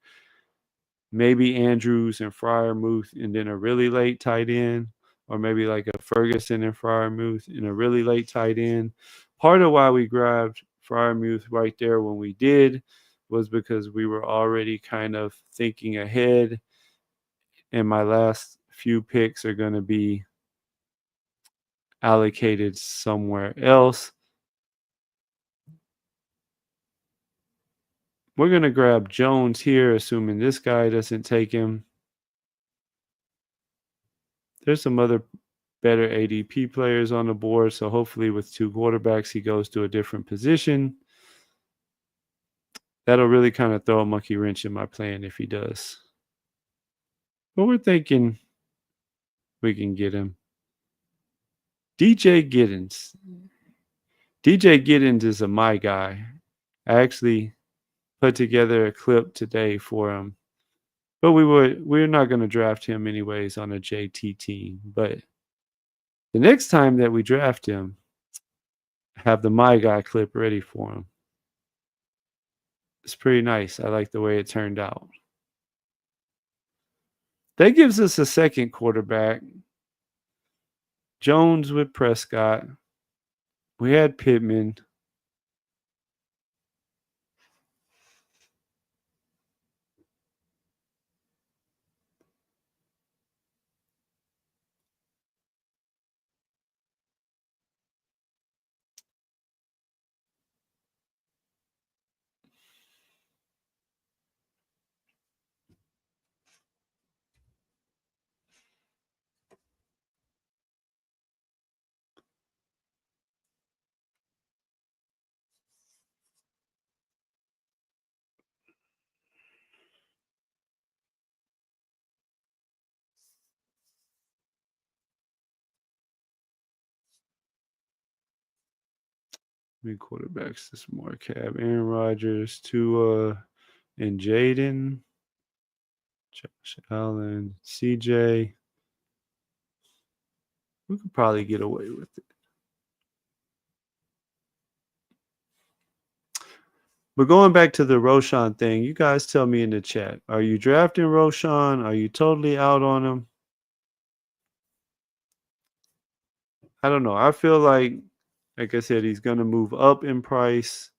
maybe Andrews and Freiermuth and then a really late tight end, or maybe like a Ferguson and Freiermuth and a really late tight end. Part of why we grabbed Freiermuth right there when we did was because we were already kind of thinking ahead, and my last few picks are going to be allocated somewhere else. We're going to grab Jones here, assuming this guy doesn't take him. There's some other better ADP players on the board. So hopefully, with two quarterbacks, he goes to a different position. That'll really kind of throw a monkey wrench in my plan if he does. But we're thinking we can get him. DJ Giddens. DJ Giddens is a my guy. I actually put together a clip today for him. But we're not going to draft him anyways on a JT team. But the next time that we draft him, have the my guy clip ready for him. It's pretty nice. I like the way it turned out. That gives us a second quarterback. Jones with Prescott. We had Pittman. Many quarterbacks this more cab. Aaron Rodgers, Tua, and Jaden. Josh Allen, CJ. We could probably get away with it. But going back to the Roshan thing, you guys tell me in the chat. Are you drafting Roshan? Are you totally out on him? I don't know. I feel like I said, he's going to move up in price.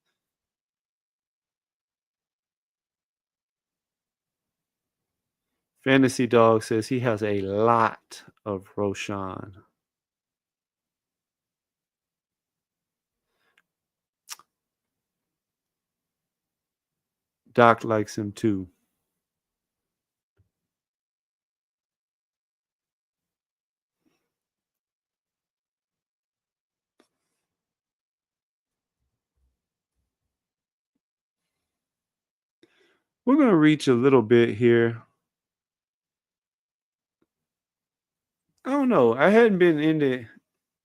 Fantasy Dog says he has a lot of Roshan. Doc likes him too. We're going to reach a little bit here. I don't know. I hadn't been into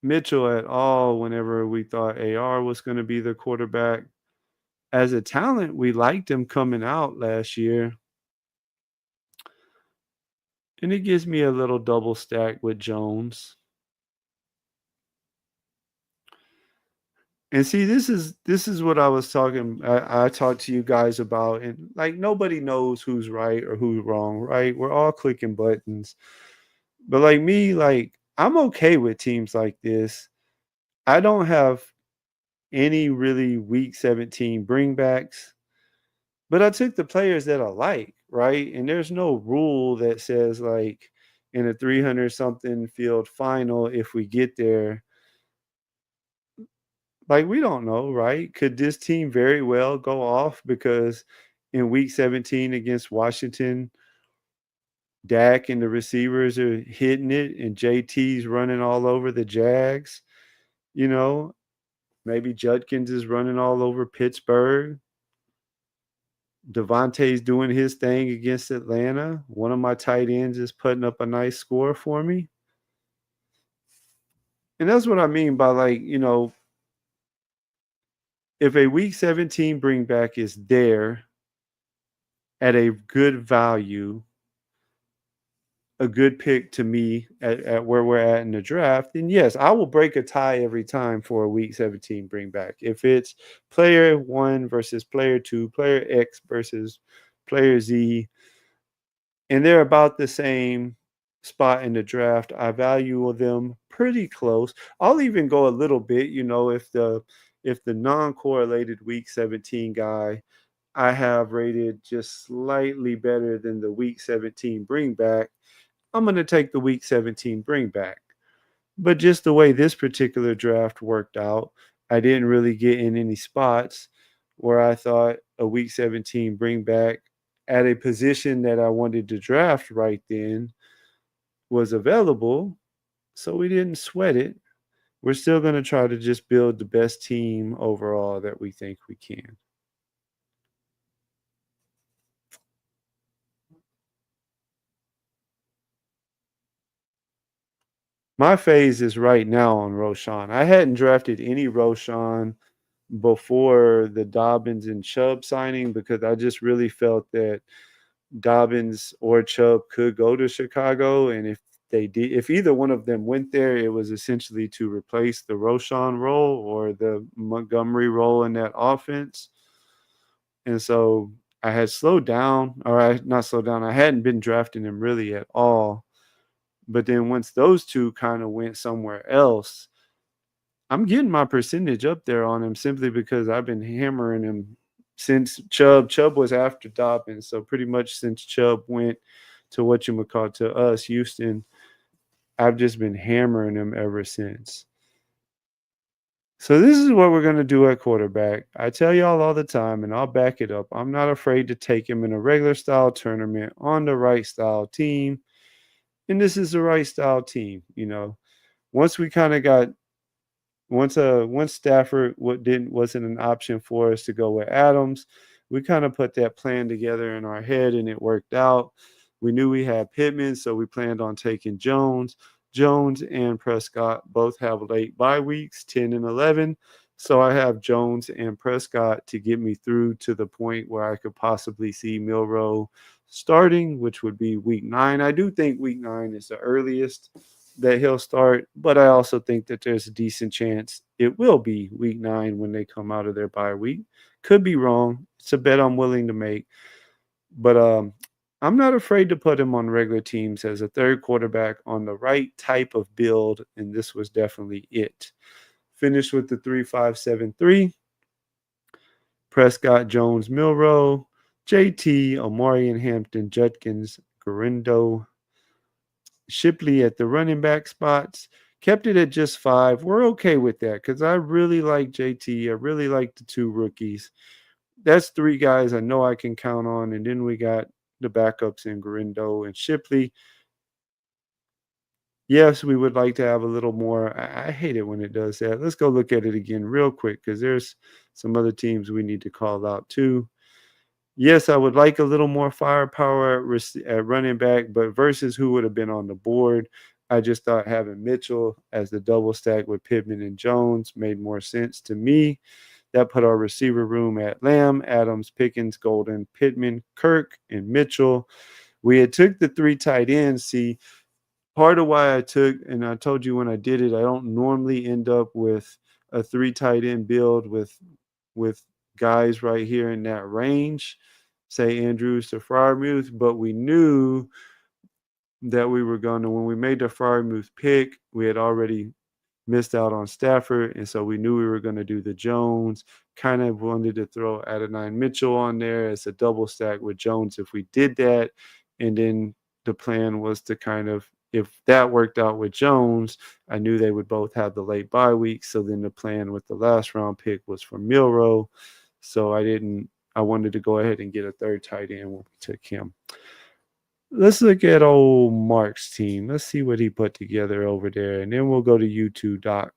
Mitchell at all whenever we thought AR was going to be the quarterback. As a talent, we liked him coming out last year. And it gives me a little double stack with Jones. And see, this is what I was talking. I talked to you guys about, and like nobody knows who's right or who's wrong, right? We're all clicking buttons. But like me, like I'm okay with teams like this. I don't have any really week 17 bringbacks, but I took the players that I like, right? And there's no rule that says like in a 300 something field final, if we get there, like we don't know, right? Could this team very well go off because in week 17 against Washington, Dak and the receivers are hitting it and JT's running all over the Jags, you know? Maybe Judkins is running all over Pittsburgh. Devontae's doing his thing against Atlanta. One of my tight ends is putting up a nice score for me. And that's what I mean by like, if a week 17 bring back is there at a good value, a good pick to me at where we're at in the draft, then yes, I will break a tie every time for a week 17 bring back. If it's player 1 versus player 2, player X versus player Z, and they're about the same spot in the draft, I value them pretty close. I'll even go a little bit, if the non-correlated week 17 guy I have rated just slightly better than the week 17 bring back, I'm going to take the week 17 bring back. But just the way this particular draft worked out, I didn't really get in any spots where I thought a week 17 bring back at a position that I wanted to draft right then was available. So we didn't sweat it. We're still going to try to just build the best team overall that we think we can. My phase is right now on Roshan. I hadn't drafted any Roshan before the Dobbins and Chubb signing because I just really felt that Dobbins or Chubb could go to Chicago, and if they did, if either one of them went there, it was essentially to replace the Roshan role or the Montgomery role in that offense. And so I had slowed down, or I not slowed down. I hadn't been drafting him really at all. But then once those two kind of went somewhere else, I'm getting my percentage up there on him simply because I've been hammering him since Chubb. Chubb was after Dobbins, so pretty much since Chubb went to what you would call to us, Houston, I've just been hammering him ever since. So this is what we're gonna do at quarterback. I tell y'all all the time, and I'll back it up. I'm not afraid to take him in a regular style tournament on the right style team, and this is the right style team. Once we kind of got once Stafford wasn't an option for us to go with Adams, we kind of put that plan together in our head and it worked out. We knew we had Pittman, so we planned on taking Jones. Jones and Prescott both have late bye weeks, 10 and 11. So I have Jones and Prescott to get me through to the point where I could possibly see Milrow starting, which would be week 9. I do think week 9 is the earliest that he'll start, but I also think that there's a decent chance it will be week 9 when they come out of their bye week. Could be wrong. It's a bet I'm willing to make. But I'm not afraid to put him on regular teams as a third quarterback on the right type of build, and this was definitely it. Finished with the 3-5-7-3. Prescott, Jones, Milrow, JT, Omarion, Hampton, Judkins, Garindo, Shipley at the running back spots. Kept it at just 5. We're okay with that because I really like JT. I really like the 2 rookies. That's 3 guys I know I can count on. And then we got the backups in Garindo and Shipley. Yes, we would like to have a little more. I hate it when it does that. Let's go look at it again real quick because there's some other teams we need to call out too. Yes, I would like a little more firepower at running back, but versus who would have been on the board, I just thought having Mitchell as the double stack with Pittman and Jones made more sense to me. That put our receiver room at Lamb, Adams, Pickens, Golden, Pittman, Kirk, and Mitchell. We had took the 3 tight ends. See, part of why I took, and I told you when I did it, I don't normally end up with a 3 tight end build with guys right here in that range, say Andrews to Fryermuth, but we knew that we were going to, when we made the Fryermuth pick, we had already missed out on Stafford, and so we knew we were going to do the Jones. Kind of wanted to throw Adonai Mitchell on there as a double stack with Jones if we did that, and then the plan was to kind of, if that worked out with Jones, I knew they would both have the late bye week. So then the plan with the last round pick was for Milrow. So I wanted to go ahead and get a third tight end when we took him. Let's look at old Mark's team. Let's see what he put together over there. And then we'll go to you two, Doc.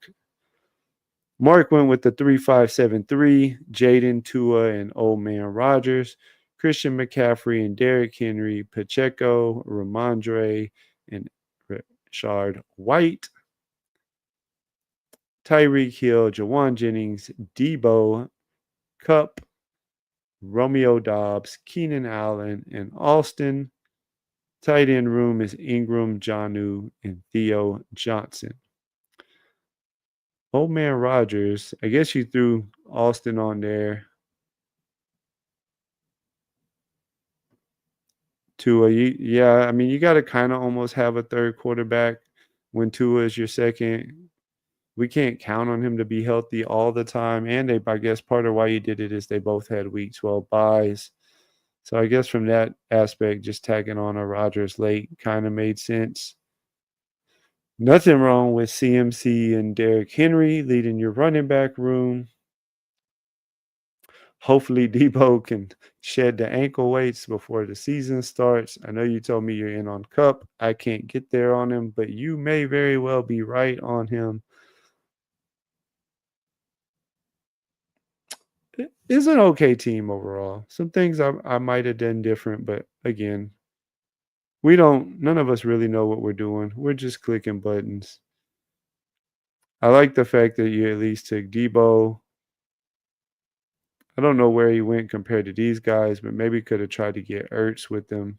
Mark went with the 3-5-7-3, Jaden, Tua, and Old Man Rogers, Christian McCaffrey and Derrick Henry, Pacheco, Ramondre, and Rashard White, Tyreek Hill, Jawan Jennings, Debo, Cup, Romeo Dobbs, Keenan Allen, and Alston. Tight end room is Ingram, Jonnu, and Theo Johnson. Old Man Rogers, I guess you threw Austin on there. Tua, yeah, I mean, you got to kind of almost have a third quarterback when Tua is your second. We can't count on him to be healthy all the time. And I guess part of why you did it is they both had week 12 buys. So I guess from that aspect, just tagging on a Rodgers late kind of made sense. Nothing wrong with CMC and Derrick Henry leading your running back room. Hopefully, Debo can shed the ankle weights before the season starts. I know you told me you're in on Cup. I can't get there on him, but you may very well be right on him. It's an okay team overall. Some things I might have done different, but again, none of us really know what we're doing. We're just clicking buttons. I like the fact that you at least took Debo. I don't know where he went compared to these guys, but maybe could have tried to get Ertz with them.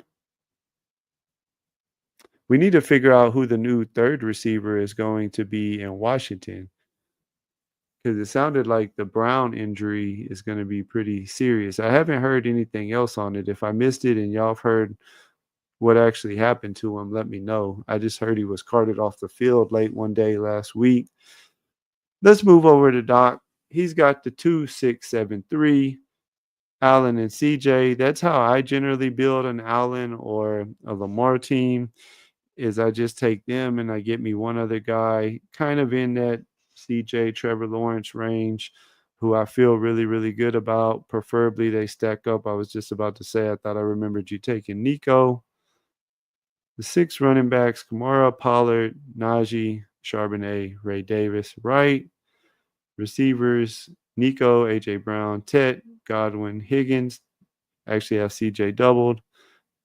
We need to figure out who the new third receiver is going to be in Washington because it sounded like the Brown injury is going to be pretty serious. I haven't heard anything else on it. If I missed it and y'all have heard what actually happened to him, let me know. I just heard he was carted off the field late one day last week. Let's move over to Doc. He's got the 2-6-7-3. Allen and CJ. That's how I generally build an Allen or a Lamar team. Is I just take them and I get me one other guy kind of in that CJ Trevor Lawrence range who I feel really, really good about. Preferably they stack up. I was just about to say, I thought I remembered you taking Nico. The 6 running backs, Kamara, Pollard, Najee, Charbonnet, Ray Davis, right? Receivers, Nico, A.J. Brown, Tet, Godwin, Higgins. Actually have C.J. doubled.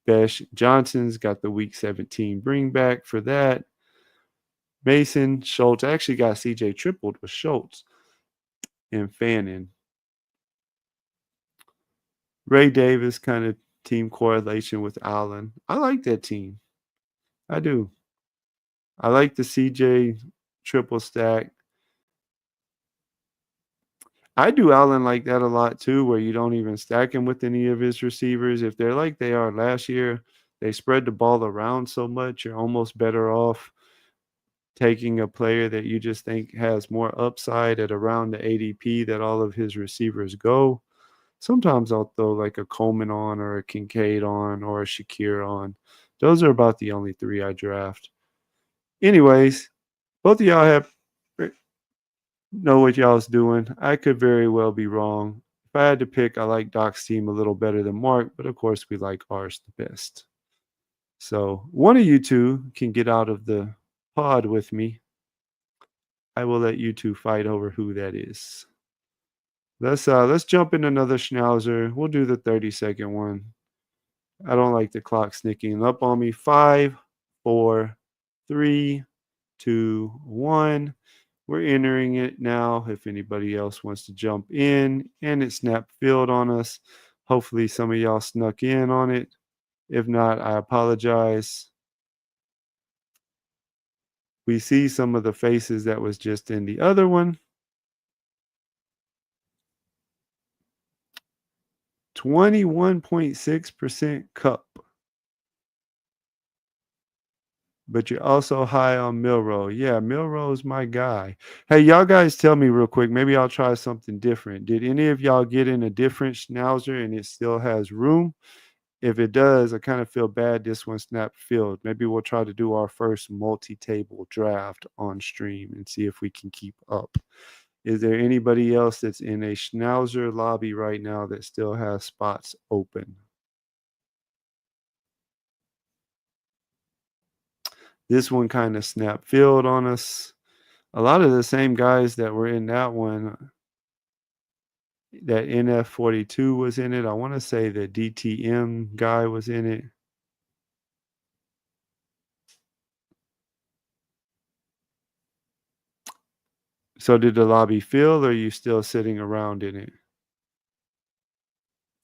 Besh Johnson's got the week 17 bring back for that. Mason, Schultz. I actually got C.J. tripled with Schultz and Fannin. Ray Davis kind of team correlation with Allen. I like that team. I do. I like the C.J. triple stack. I do Allen like that a lot too, where you don't even stack him with any of his receivers. If they're like they are last year, they spread the ball around so much, you're almost better off taking a player that you just think has more upside at around the ADP that all of his receivers go. Sometimes I'll throw like a Coleman on or a Kincaid on or a Shakir on. Those are about the only 3 I draft. Anyways, both of y'all have know what y'all's doing. I could very well be wrong. If I had to pick, I like Doc's team a little better than Mark, but of course we like ours the best. So one of you two can get out of the pod with me. I will let you two fight over who that is. Let's jump in another Schnauzer. We'll do the 30-second one. I don't like the clock sneaking up on me. 5, 4, 3, 2, 1. We're entering it now. If anybody else wants to jump in, and it snapped field on us. Hopefully some of y'all snuck in on it. If not, I apologize. We see some of the faces that was just in the other one. 21.6% cup. But you're also high on Milrow. Yeah, Milrow's my guy. Hey, y'all guys tell me real quick. Maybe I'll try something different. Did any of y'all get in a different Schnauzer and it still has room? If it does, I kind of feel bad this one snapped field. Maybe we'll try to do our first multi-table draft on stream and see if we can keep up. Is there anybody else that's in a Schnauzer lobby right now that still has spots open? This one kind of snapped field on us. A lot of the same guys that were in that one, that NF42 was in it. I want to say the DTM guy was in it. So did the lobby fill, or are you still sitting around in it?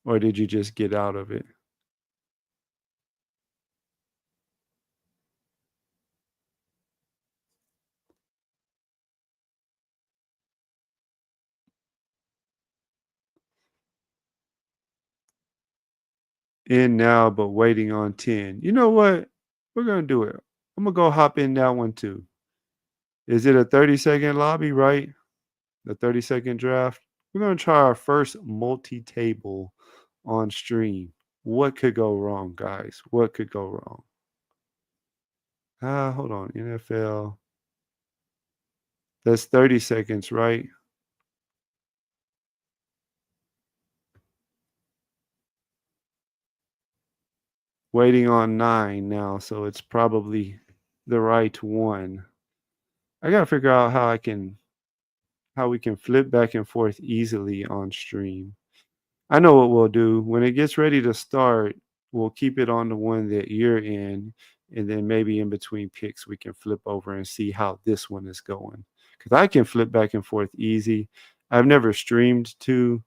Or did you just get out of it? In now, but waiting on 10. You know what? We're going to do it. I'm going to go hop in that one too. Is it a 30-second lobby, right? The 30-second draft? We're going to try our first multi-table on stream. What could go wrong, guys? What could go wrong? Hold on. NFL. That's 30 seconds, right? Waiting on 9 now, so it's probably the right one. I gotta figure out how we can flip back and forth easily on stream. I know what we'll do. When it gets ready to start, we'll keep it on the one that you're in, and then maybe in between picks, we can flip over and see how this one is going. Because I can flip back and forth easy. I've never streamed two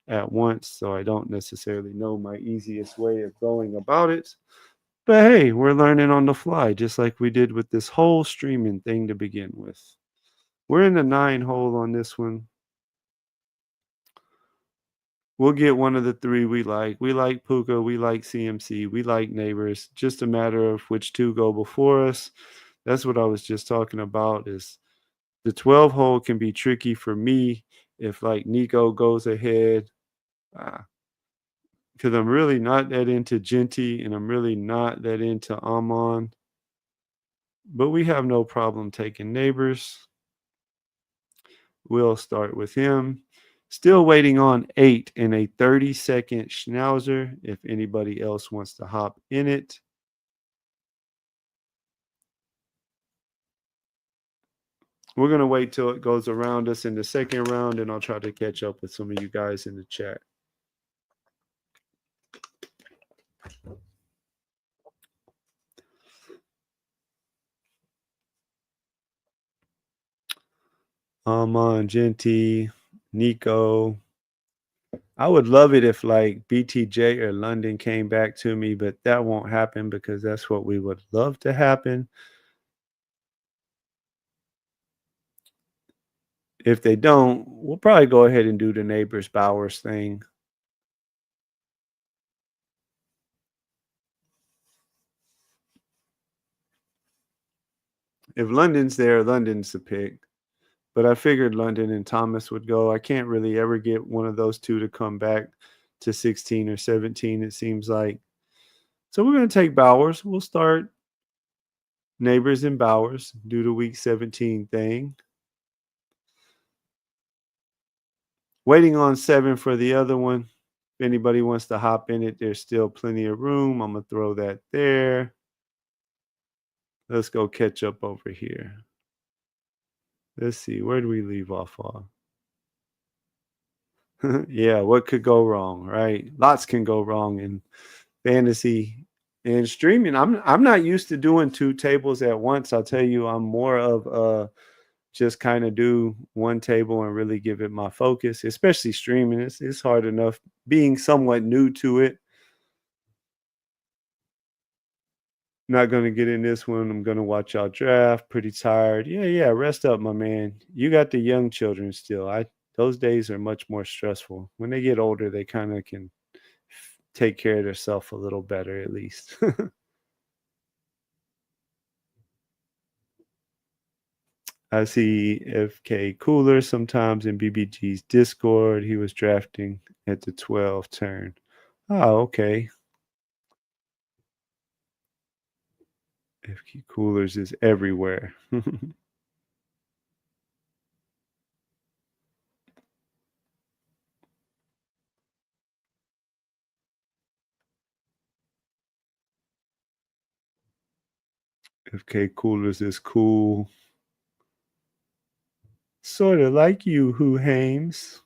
at once, so I don't necessarily know my easiest way of going about it. But hey, we're learning on the fly, just like we did with this whole streaming thing to begin with. We're in the 9 hole on this one. We'll get one of the 3 we like. We like Puka, we like CMC, we like Neighbors. Just a matter of which 2 go before us. That's what I was just talking about is the 12 hole can be tricky for me if like Nico goes ahead. Because I'm really not that into Genty and I'm really not that into Amon. But we have no problem taking Neighbors. We'll start with him. Still waiting on 8 in a 30-second Schnauzer if anybody else wants to hop in it. We're going to wait till it goes around us in the second round, and I'll try to catch up with some of you guys in the chat. Amon, Genty, Nico. I would love it if like BTJ or London came back to me, but that won't happen because that's what we would love to happen. If they don't, we'll probably go ahead and do the Neighbors Bowers thing. If London's there, London's the pick. But I figured London and Thomas would go. I can't really ever get one of those two to come back to 16 or 17, it seems like. So we're going to take Bowers. We'll start Neighbors and Bowers, do the week 17 thing. Waiting on 7 for the other one. If anybody wants to hop in it, there's still plenty of room. I'm going to throw that there. Let's go catch up over here. Let's see. Where do we leave off on? Yeah, what could go wrong, right? Lots can go wrong in fantasy and streaming. I'm not used to doing 2 tables at once. I'll tell you, I'm more of just kind of do one table and really give it my focus, especially streaming. It's hard enough being somewhat new to it. Not going to get in this one. I'm going to watch y'all draft. Pretty tired. Yeah. Rest up, my man. You got the young children still. Those days are much more stressful. When they get older, they kind of can take care of themselves a little better, at least. I see FK Cooler sometimes in BBG's Discord. He was drafting at the 12 turn. Oh, okay. FK Coolers is everywhere. FK Coolers is cool. Sort of like you, Who Hames.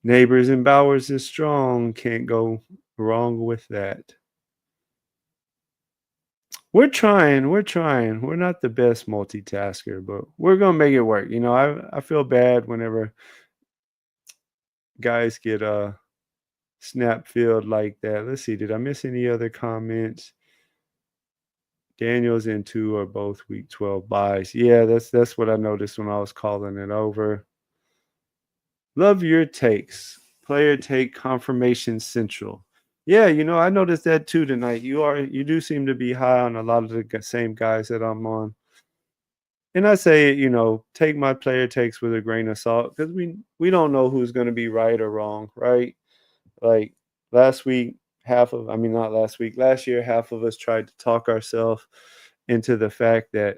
Neighbors and Bowers is strong. Can't go wrong with that. We're trying. We're not the best multitasker, but we're gonna make it work. You know, I feel bad whenever guys get snap field like that. Let's see, did I miss any other comments? Daniels and 2 are both week 12 buys. Yeah, that's what I noticed when I was calling it over. Love your takes. Player take confirmation central. Yeah, you know, I noticed that too tonight. You do seem to be high on a lot of the same guys that I'm on. And I say, you know, take my player takes with a grain of salt because we don't know who's going to be right or wrong, right? Like last week, last year, half of us tried to talk ourselves into the fact that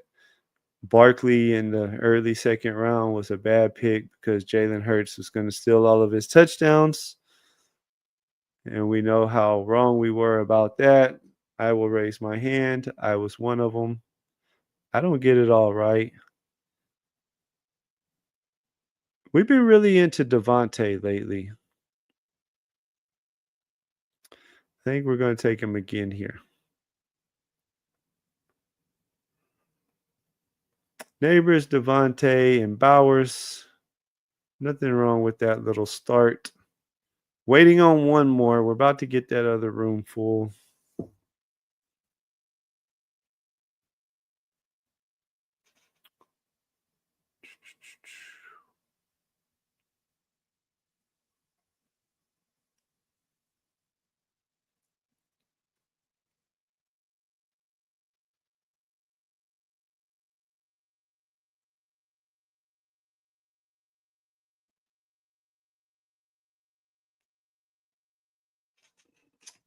Barkley in the early second round was a bad pick because Jalen Hurts was going to steal all of his touchdowns. And we know how wrong we were about that. I will raise my hand. I was one of them. I don't get it all right. We've been really into Devontae lately. I think we're going to take him again here. Neighbors, Devontae, and Bowers. Nothing wrong with that little start. Waiting on one more. We're about to get that other room full.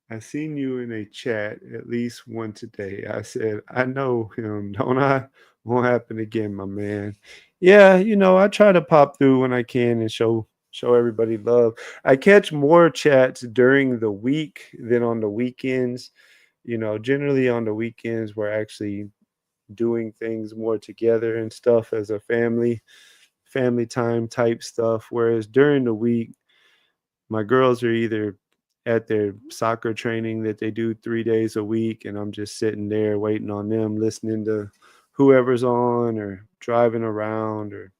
I seen you in a chat, at least one today. I said, I know him, don't I? Won't happen again, my man. Yeah, I try to pop through when I can and show everybody love. I catch more chats during the week than on the weekends. Generally on the weekends we're actually doing things more together and stuff as a family time type stuff. Whereas during the week my girls are either at their soccer training that they do 3 days a week, and I'm just sitting there waiting on them, listening to whoever's on or driving around or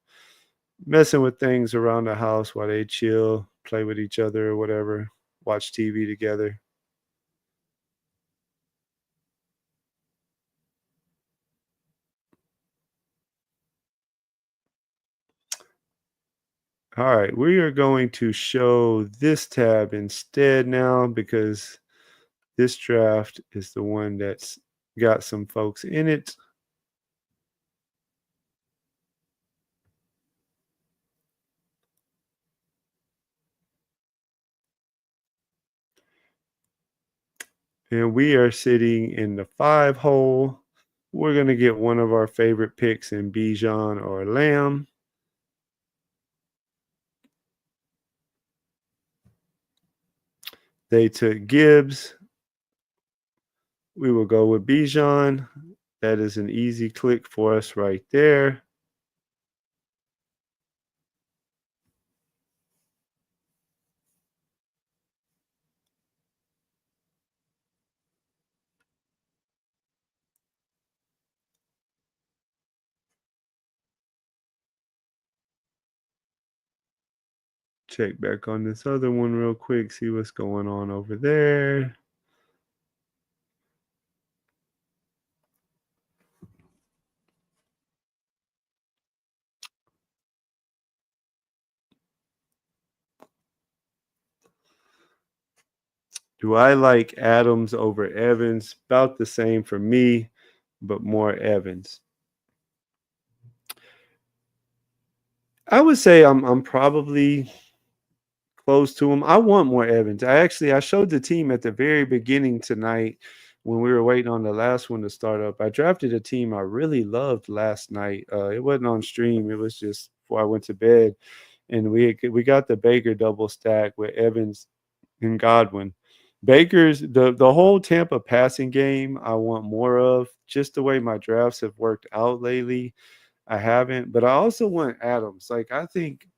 messing with things around the house while they chill, play with each other or whatever, watch TV together. All right, we are going to show this tab instead now because this draft is the one that's got some folks in it. And we are sitting in the 5 hole. We're going to get one of our favorite picks in Bijan or Lamb. They took Gibbs. We will go with Bijan. That is an easy click for us right there. Check back on this other one real quick, see what's going on over there. Do I like Adams over Evans? About the same for me, but more Evans. I would say I'm probably close to him. I want more Evans. I showed the team at the very beginning tonight when we were waiting on the last one to start up. I drafted a team I really loved last night. It wasn't on stream. It was just before I went to bed, and we got the Baker double stack with Evans and Godwin. Baker's the whole Tampa passing game I want more of. Just the way my drafts have worked out lately, I haven't. But I also want Adams. Like I think,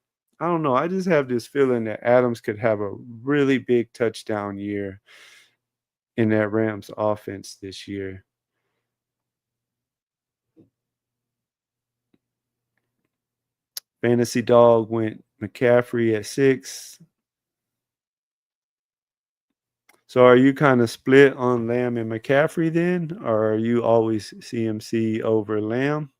I don't know. I just have this feeling that Adams could have a really big touchdown year in that Rams offense this year. Fantasy Dog went McCaffrey at 6. So are you kind of split on Lamb and McCaffrey then, or are you always CMC over Lamb?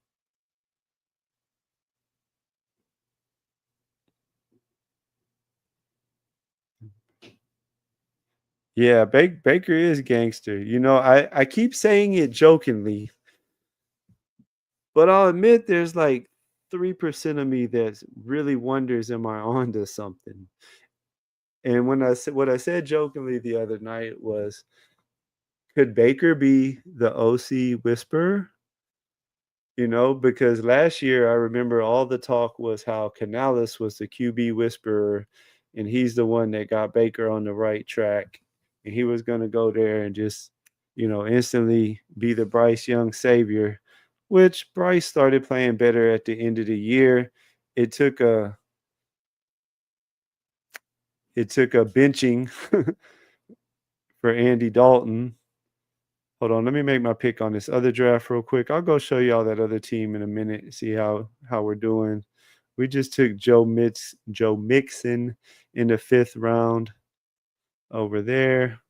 Yeah, Baker is gangster. I keep saying it jokingly, but I'll admit there's like 3% of me that really wonders, am I on to something? And when I said what I said jokingly the other night was, could Baker be the OC whisperer? Because last year I remember all the talk was how Canales was the QB whisperer, and he's the one that got Baker on the right track, and he was going to go there and just, instantly be the Bryce Young savior, which Bryce started playing better at the end of the year. It took a it took a benching for Andy Dalton. Hold on, let me make my pick on this other draft real quick. I'll go show y'all that other team in a minute, see how we're doing. We just took Joe Mixon in the 5th round over there.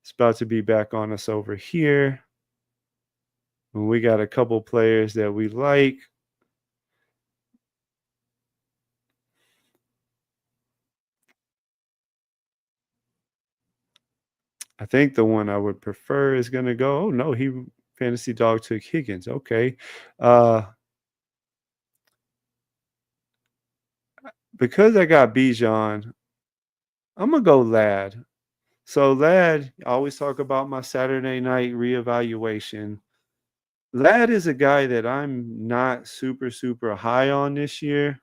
It's about to be back on us over here. And we got a couple players that we like. I think the one I would prefer is going to go. Oh no, he fantasy dog took Higgins. Okay. Because I got Bijan, I'm gonna go Lad. So Lad, I always talk about my Saturday night reevaluation. Lad is a guy that I'm not super high on this year.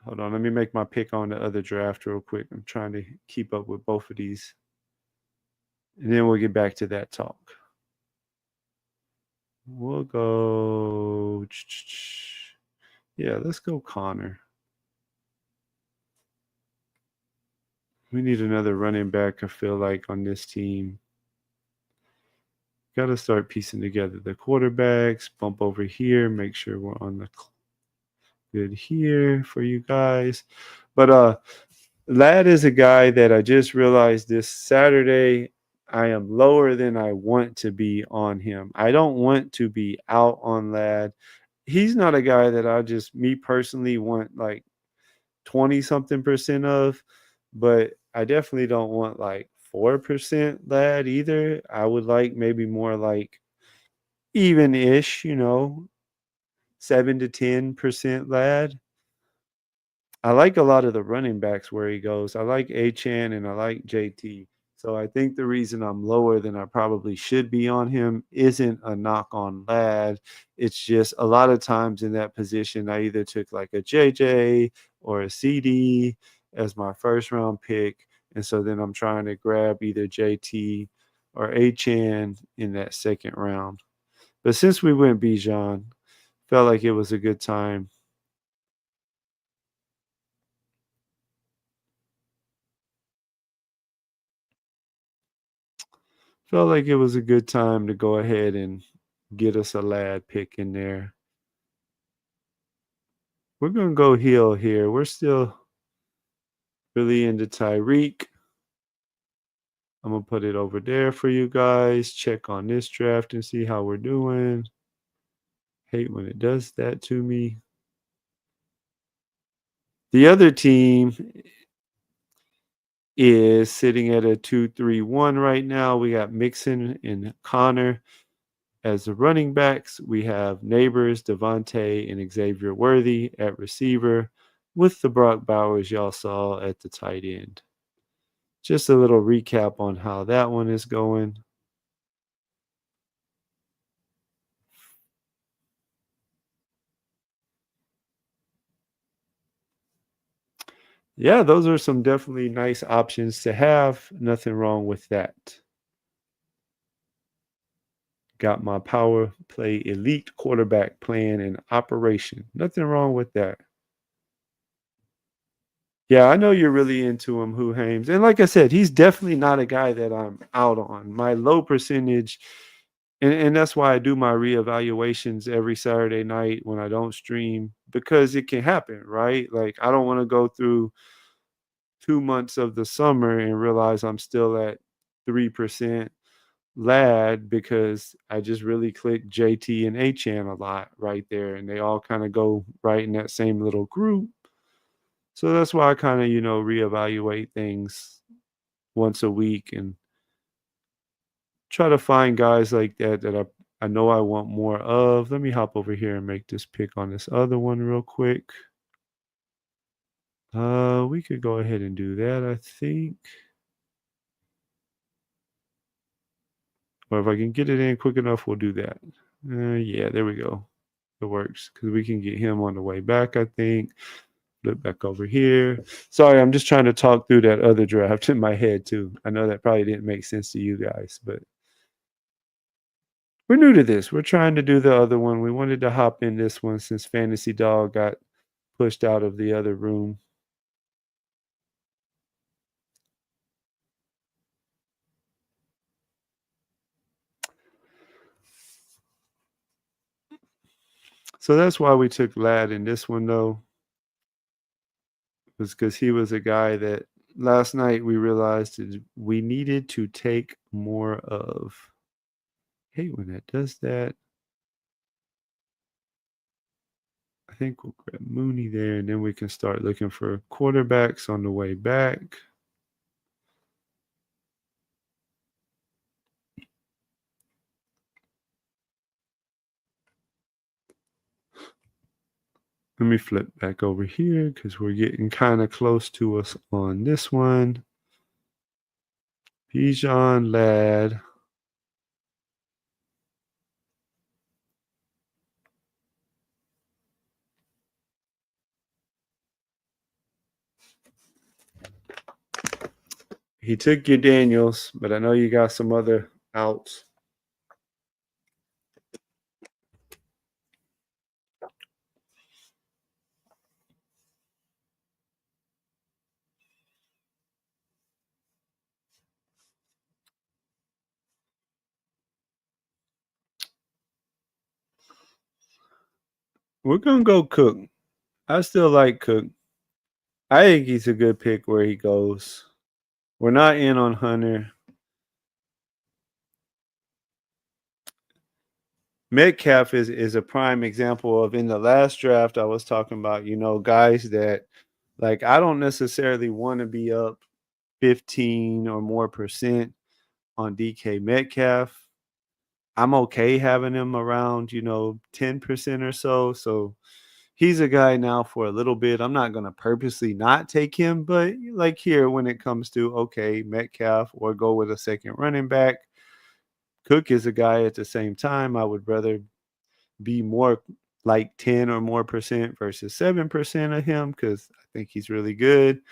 Hold on, let me make my pick on the other draft real quick. I'm trying to keep up with both of these. And then we'll get back to that talk. We'll go. Yeah, let's go Connor. We need another running back, I feel like, on this team. Got to start piecing together the quarterbacks. Bump over here. Make sure we're on the good here for you guys. But Lad is a guy that I just realized this Saturday I am lower than I want to be on him. I don't want to be out on Lad. He's not a guy that I just, me personally, want like 20 something percent of, but I definitely don't want like 4% Lad either. I would like maybe more like even ish, 7 to 10% Lad. I like a lot of the running backs where he goes. I like Achan and I like JT. So I think the reason I'm lower than I probably should be on him isn't a knock on Lad. It's just a lot of times in that position, I either took like a JJ or a CD as my first round pick. And so then I'm trying to grab either JT or Achan in that second round. But since we went Bijan, felt like it was a good time. Felt like it was a good time to go ahead and get us a Lad pick in there. We're going to go Hill here. We're still really into Tyreek. I'm going to put it over there for you guys. Check on this draft and see how we're doing. Hate when it does that to me. The other team is sitting at a 2-3-1 right now. We got Mixon and Connor. As the running backs, we have Neighbors, Devontae, and Xavier Worthy at receiver, with the Brock Bowers y'all saw at the tight end. Just a little recap on how that one is going. Yeah, those are some definitely nice options to have. Nothing wrong with that. Got my power play elite quarterback plan in operation. Nothing wrong with that. Yeah, I know you're really into him, Who Hames. And like I said, he's definitely not a guy that I'm out on. My low percentage, and that's why I do my reevaluations every Saturday night when I don't stream, because it can happen, right? Like I don't want to go through 2 months of the summer and realize I'm still at 3% Lad because I just really click JT and Achan a lot right there, and they all kind of go right in that same little group. So that's why I kind of, reevaluate things once a week and try to find guys like that I know I want more of. Let me hop over here and make this pick on this other one real quick. We could go ahead and do that, I think. Or if I can get it in quick enough, we'll do that. Yeah, there we go. It works because we can get him on the way back, I think. Flip back over here. Sorry, I'm just trying to talk through that other draft in my head too. I know that probably didn't make sense to you guys, but we're new to this. We're trying to do the other one. We wanted to hop in this one since Fantasy Dog got pushed out of the other room. So that's why we took Lad in this one, though, was because he was a guy that last night we realized we needed to take more of. I hate when that does that. I think we'll grab Mooney there, and then we can start looking for quarterbacks on the way back. Let me flip back over here because we're getting kind of close to us on this one. Bijan, Lad. He took your Daniels, but I know you got some other outs. We're gonna go Cook. I still like Cook. I think he's a good pick where he goes. We're not in on Hunter. Metcalf is a prime example of in the last draft I was talking about, guys that like I don't necessarily want to be up 15 or more percent on DK Metcalf. I'm okay having him around, 10% or so. So he's a guy now for a little bit. I'm not going to purposely not take him, but like here, when it comes to, okay, Metcalf or go with a second running back, Cook is a guy at the same time. I would rather be more like 10 or more percent versus 7% of him because I think he's really good,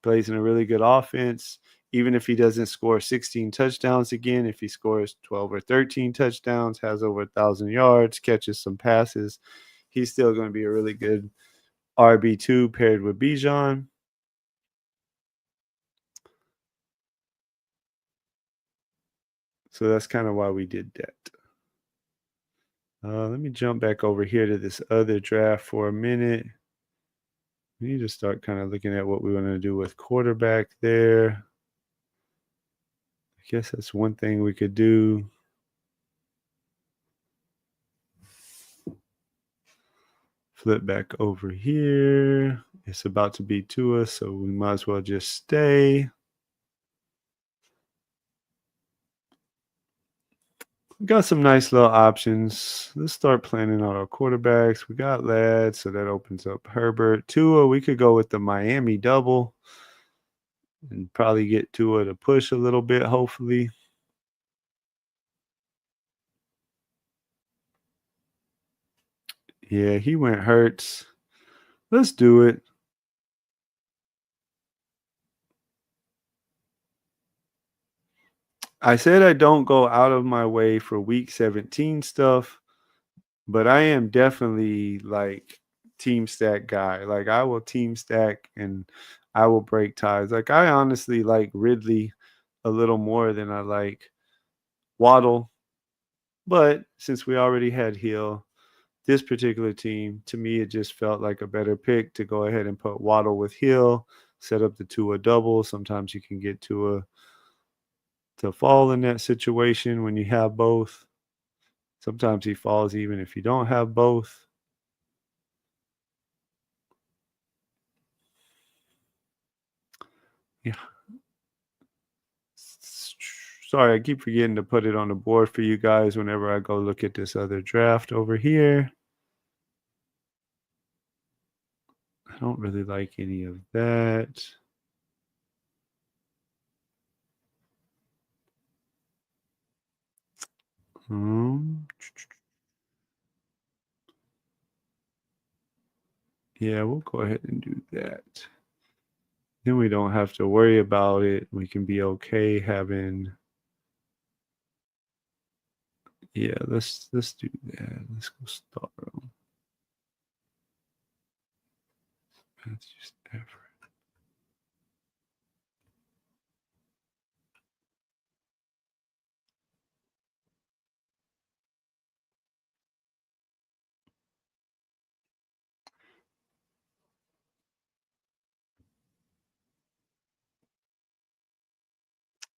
plays in a really good offense. Even if he doesn't score 16 touchdowns again, if he scores 12 or 13 touchdowns, has over 1,000 yards, catches some passes, he's still going to be a really good RB2 paired with Bijan. So that's kind of why we did that. Let me jump back over here to this other draft for a minute. We need to start kind of looking at what we want to do with quarterback there. I guess that's one thing we could do. Flip back over here. It's about to be to us, so we might as well just stay. We got some nice little options. Let's start planning out our quarterbacks. We got Ladd, so that opens up Herbert. Tua, we could go with the Miami double and probably get Tua to push a little bit, hopefully. Yeah, he went Hurts. Let's do it. I said I don't go out of my way for week 17 stuff, but I am definitely like team stack guy. Like I will team stack and I will break ties. Like I honestly like Ridley a little more than I like Waddle. But since we already had Hill, this particular team, to me, it just felt like a better pick to go ahead and put Waddle with Hill, set up the Tua double. Sometimes you can get Tua to fall in that situation when you have both. Sometimes he falls even if you don't have both. Yeah. Sorry, I keep forgetting to put it on the board for you guys whenever I go look at this other draft over here. I don't really like any of that. Um, Yeah, we'll go ahead and do that. Then we don't have to worry about it. We can be okay having. Yeah, let's do that. Let's go start them. That's just effort.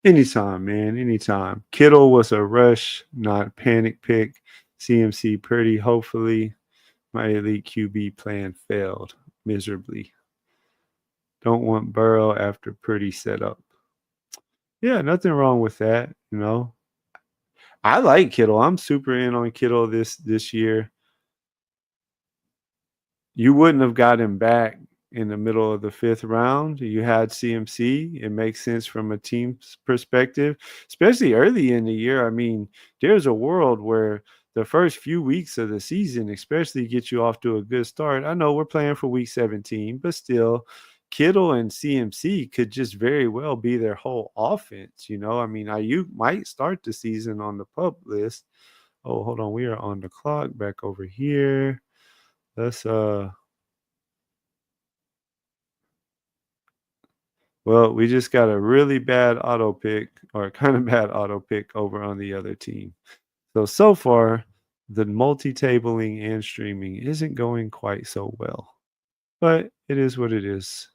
Anytime, man. Anytime. Kittle was a rush, not panic pick. CMC Purdy. Hopefully, my elite QB plan failed miserably. Don't want Burrow after Purdy set up. Yeah, nothing wrong with that. I like Kittle. I'm super in on Kittle this year. You wouldn't have got him back in the middle of the fifth round. You had CMC. It makes sense from a team's perspective, especially early in the year. I mean, there's a world where the first few weeks of the season, especially, get you off to a good start. I know we're playing for week 17, but still, Kittle and CMC could just very well be their whole offense. I mean, you might start the season on the pup list. Oh, hold on. We are on the clock back over here. Let's Well, we just got a really bad auto pick or kind of bad auto pick over on the other team. So far, the multi-tabling and streaming isn't going quite so well. But it is what it is.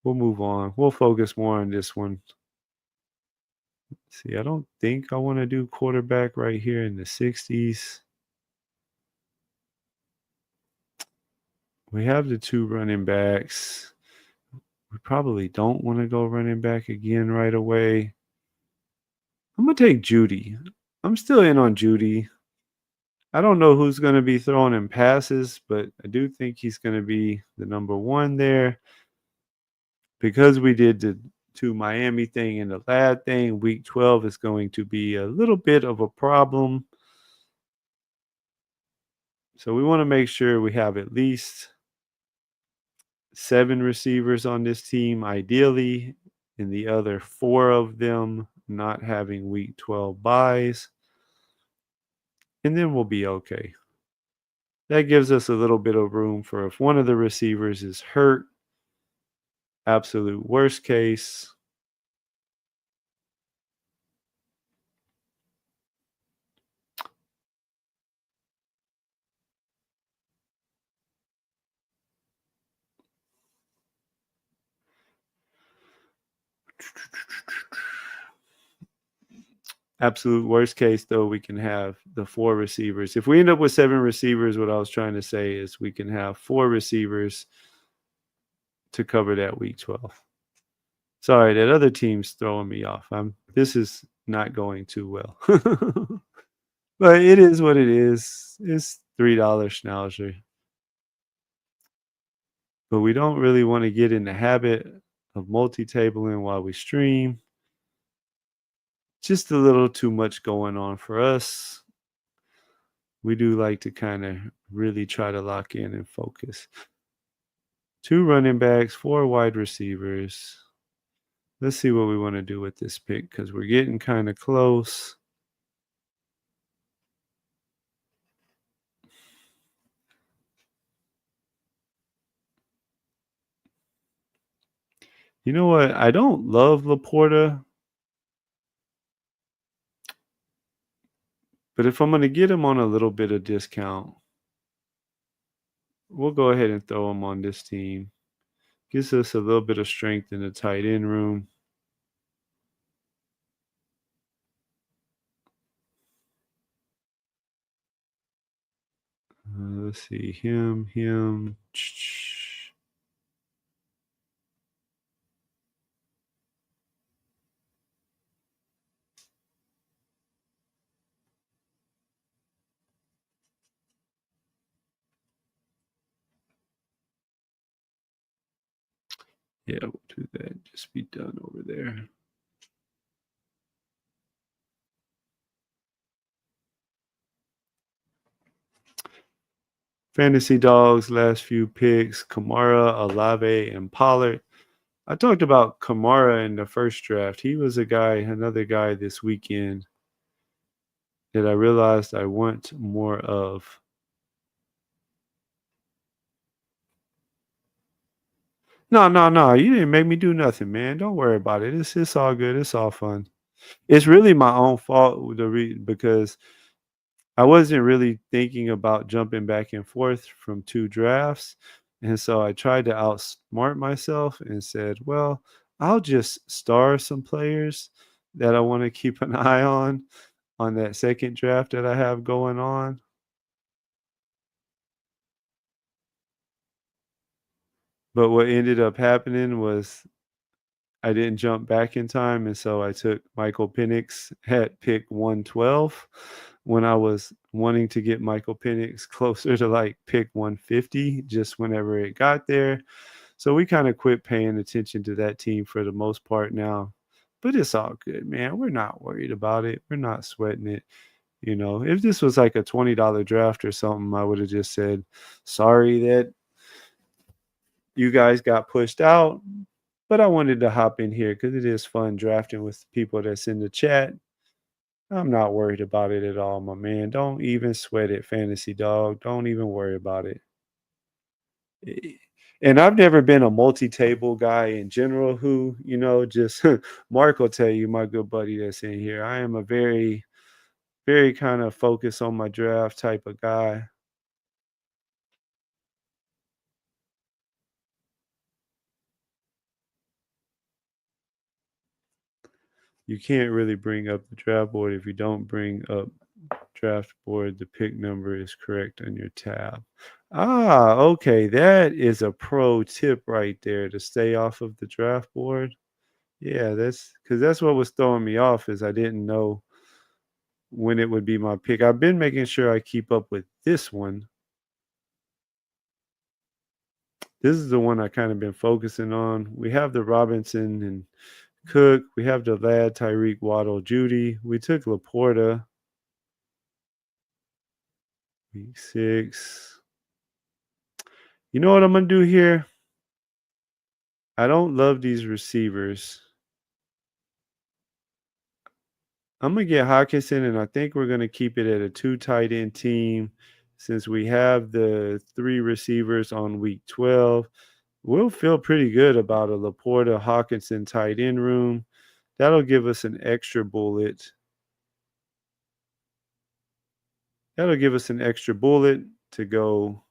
We'll move on. We'll focus more on this one. See, I don't think I want to do quarterback right here in the 60s. We have the two running backs. We probably don't want to go running back again right away. I'm going to take Judy. I'm still in on Judy. I don't know who's going to be throwing him passes, but I do think he's going to be the number one there because we did the two Miami thing and the lad thing. Week 12 is going to be a little bit of a problem. So we want to make sure we have at least 7 receivers on this team, ideally, and the other 4 of them not having week 12 buys. And then we'll be okay. That gives us a little bit of room for if one of the receivers is hurt. Absolute worst case, though, we can have the 4 receivers. If we end up with 7 receivers, what I was trying to say is we can have 4 receivers to cover that week 12. Sorry, that other team's throwing me off. This is not going too well. But it is what it is. It's $3 Schnauzer. But we don't really want to get in the habit of multi-tabling while we stream. Just a little too much going on for us. We do like to kind of really try to lock in and focus. 2 running backs, 4 wide receivers. Let's see what we want to do with this pick because we're getting kind of close. You know what? I don't love Laporta, but if I'm going to get him on a little bit of discount, we'll go ahead and throw him on this team. Gives us a little bit of strength in the tight end room. Let's see. Him. Yeah, we'll do that. Just be done over there. Fantasy Dogs, last few picks, Kamara, Olave, and Pollard. I talked about Kamara in the first draft. He was another guy this weekend that I realized I want more of. No, no, no. You didn't make me do nothing, man. Don't worry about it. It's all good. It's all fun. It's really my own fault because I wasn't really thinking about jumping back and forth from 2 drafts, and so I tried to outsmart myself and said, "Well, I'll just star some players that I wanna keep an eye on that second draft that I have going on." But what ended up happening was I didn't jump back in time, and so I took Michael Penix at pick 112 when I was wanting to get Michael Penix closer to, like, pick 150 just whenever it got there. So we kinda quit paying attention to that team for the most part now, but it's all good, man. We're not worried about it. We're not sweating it, you know? If this was like a $20 draft or something, I would have just said, "Sorry that you guys got pushed out." But I wanted to hop in here because it is fun drafting with people that's in the chat. I'm not worried about it at all, my man. Don't even sweat it, fantasy dog. Don't even worry about it. Eh, And I've never been a multi-table guy in general who, just Mark will tell you, my good buddy that's in here. I am a very, very kind of focus on my draft type of guy. You can't really bring up the draft board if you don't bring up draft board. The pick number is correct on your tab. Ah, okay. That is a pro tip right there to stay off of the draft board. Yeah, that's what was throwing me off is I didn't know when it would be my pick. I've been making sure I keep up with this one. This is the one I kind of been focusing on. We have the Robinson and Cook. We have the lad Tyreek Waddle Judy. We took Laporta week 6. You know what I'm gonna do here? I don't love these receivers. I'm gonna get Hawkinson, and I think we're gonna keep it at a 2 tight end team since we have the 3 receivers on week 12. We'll feel pretty good about a Laporta Hawkinson tight end room. That'll give us an extra bullet. That'll give us an extra bullet to go.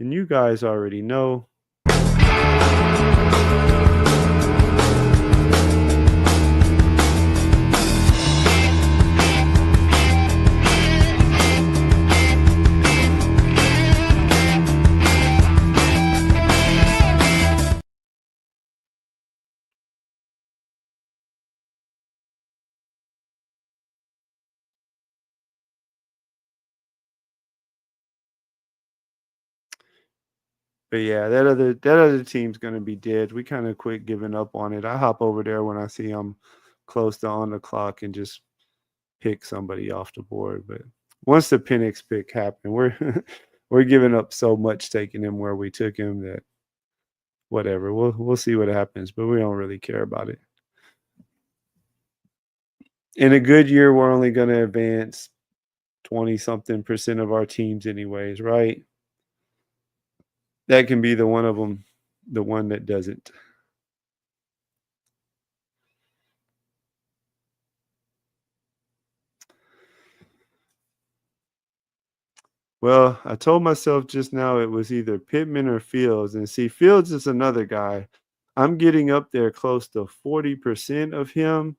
And you guys already know. But yeah, that other team's gonna be dead. We kind of quit giving up on it. I hop over there when I see I'm close to on the clock and just pick somebody off the board. But once the Penix pick happened, we're we're giving up so much taking him where we took him that whatever. We'll see what happens, but we don't really care about it. In a good year, we're only gonna advance 20 something percent of our teams anyways, right? That can be the one of them, the one that doesn't. Well, I told myself just now it was either Pittman or Fields. And see, Fields is another guy. I'm getting up there close to 40% of him,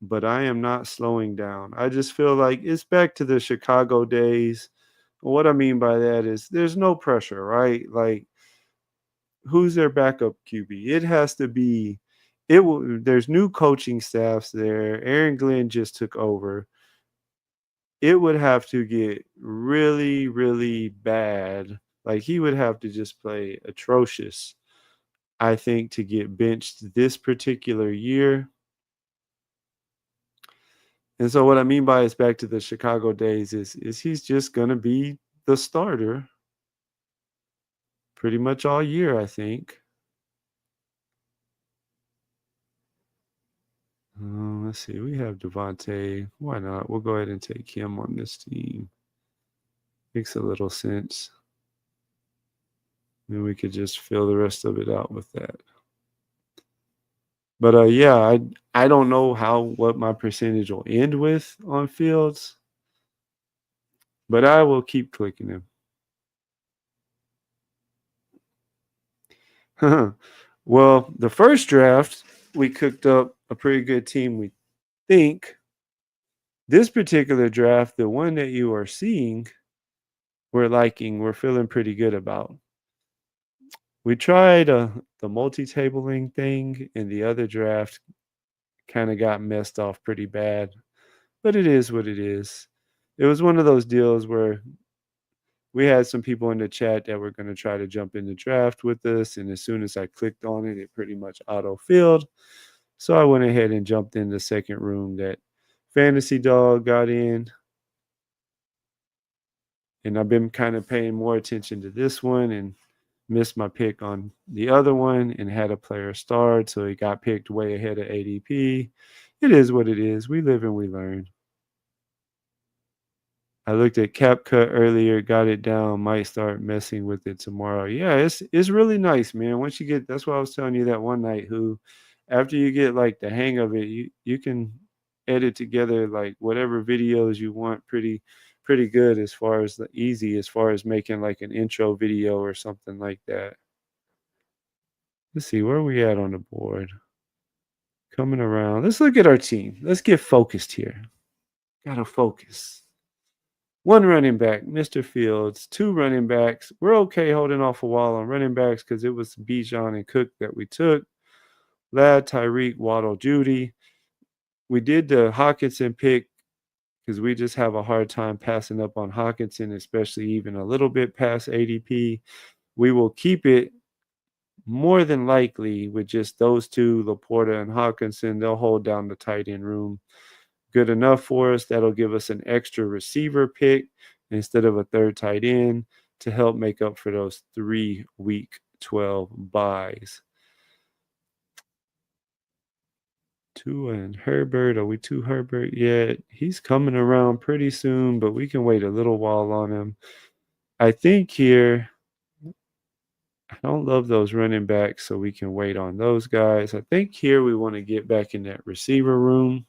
but I am not slowing down. I just feel like it's back to the Chicago days. What I mean by that is there's no pressure, right? Like, who's their backup QB? It has to be, there's new coaching staffs there. Aaron Glenn just took over. It would have to get really, really bad. Like, he would have to just play atrocious, I think, to get benched this particular year. And so what I mean by it's back to the Chicago days is he's just gonna be the starter pretty much all year, I think. Let's see. We have Devontae. Why not? We'll go ahead and take him on this team. Makes a little sense. Then we could just fill the rest of it out with that. But yeah, I don't know what my percentage will end with on Fields, but I will keep clicking him. Well, the first draft we cooked up a pretty good team, we think. This particular draft, the one that you are seeing, we're feeling pretty good about. We tried the multi-tabling thing in the other draft, kind of got messed off pretty bad, but it is what it is. It was one of those deals where we had some people in the chat that were going to try to jump in the draft with us, and as soon as I clicked on it, it pretty much auto-filled. So I went ahead and jumped in the second room that Fantasy Dog got in. And I've been kind of paying more attention to this one and missed my pick on the other one and had a player start, so he got picked way ahead of ADP. It is what it is. We live and we learn. I looked at CapCut earlier, got it down, might start messing with it tomorrow. Yeah, it's really nice, man. Once you get, that's why I was telling you that one night, who after you get like the hang of it, you can edit together like whatever videos you want pretty good, as far as as far as making like an intro video or something like that. Let's see, where are we at on the board? Coming around. Let's look at our team. Let's get focused here. Gotta focus. One running back, Mr. Fields. Two running backs. We're okay holding off a while on running backs because it was Bijan and Cook that we took. Ladd, Tyreek, Waddle, Judy. We did the Hawkinson pick because we just have a hard time passing up on Hawkinson, especially even a little bit past ADP. We will keep it more than likely with just those two, Laporta and Hawkinson. They'll hold down the tight end room good enough for us. That'll give us an extra receiver pick instead of a third tight end to help make up for those 3 week 12 buys. Tua and Herbert. Are we to Herbert yet? He's coming around pretty soon, but we can wait a little while on him. I think here, I don't love those running backs, so we can wait on those guys. I think here we want to get back in that receiver room.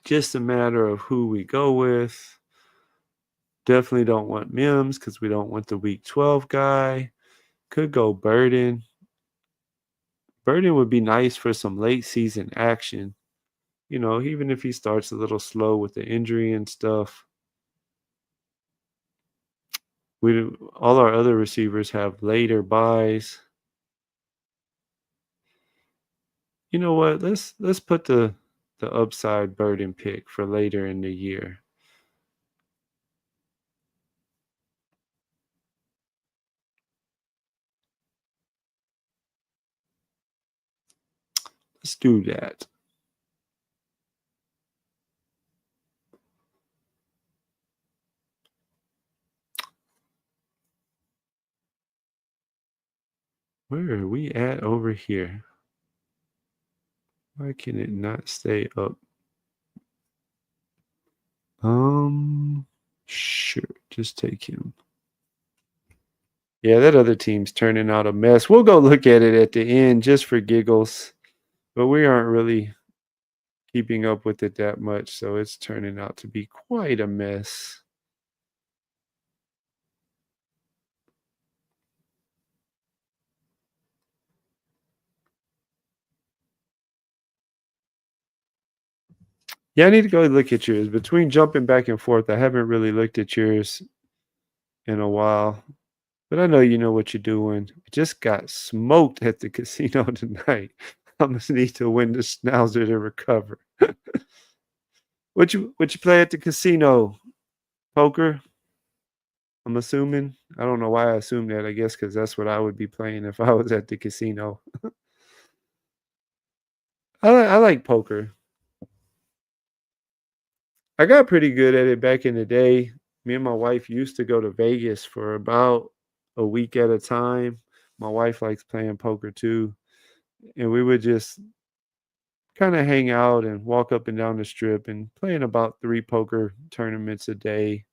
Just a matter of who we go with. Definitely don't want Mims because we don't want the week 12 guy. Could go Burden. Burden would be nice for some late season action. You know, even if he starts a little slow with the injury and stuff. All our other receivers have later buys. You know what? Let's put the upside Burden pick for later in the year. Let's do that. Where are we at over here? Why can it not stay up? Sure. Just take him. Yeah, that other team's turning out a mess. We'll go look at it at the end just for giggles, but we aren't really keeping up with it that much, so it's turning out to be quite a mess. Yeah, I need to go look at yours. Between jumping back and forth, I haven't really looked at yours in a while. But I know you know what you're doing. I just got smoked at the casino tonight. I must need to win the Schnauzer to recover. What you play at the casino? Poker? I'm assuming. I don't know why I assumed that. I guess because that's what I would be playing if I was at the casino. I like poker. I got pretty good at it back in the day. Me and my wife used to go to Vegas for about a week at a time. My wife likes playing poker too, and we would just kind of hang out and walk up and down the strip and playing about 3 poker tournaments a day.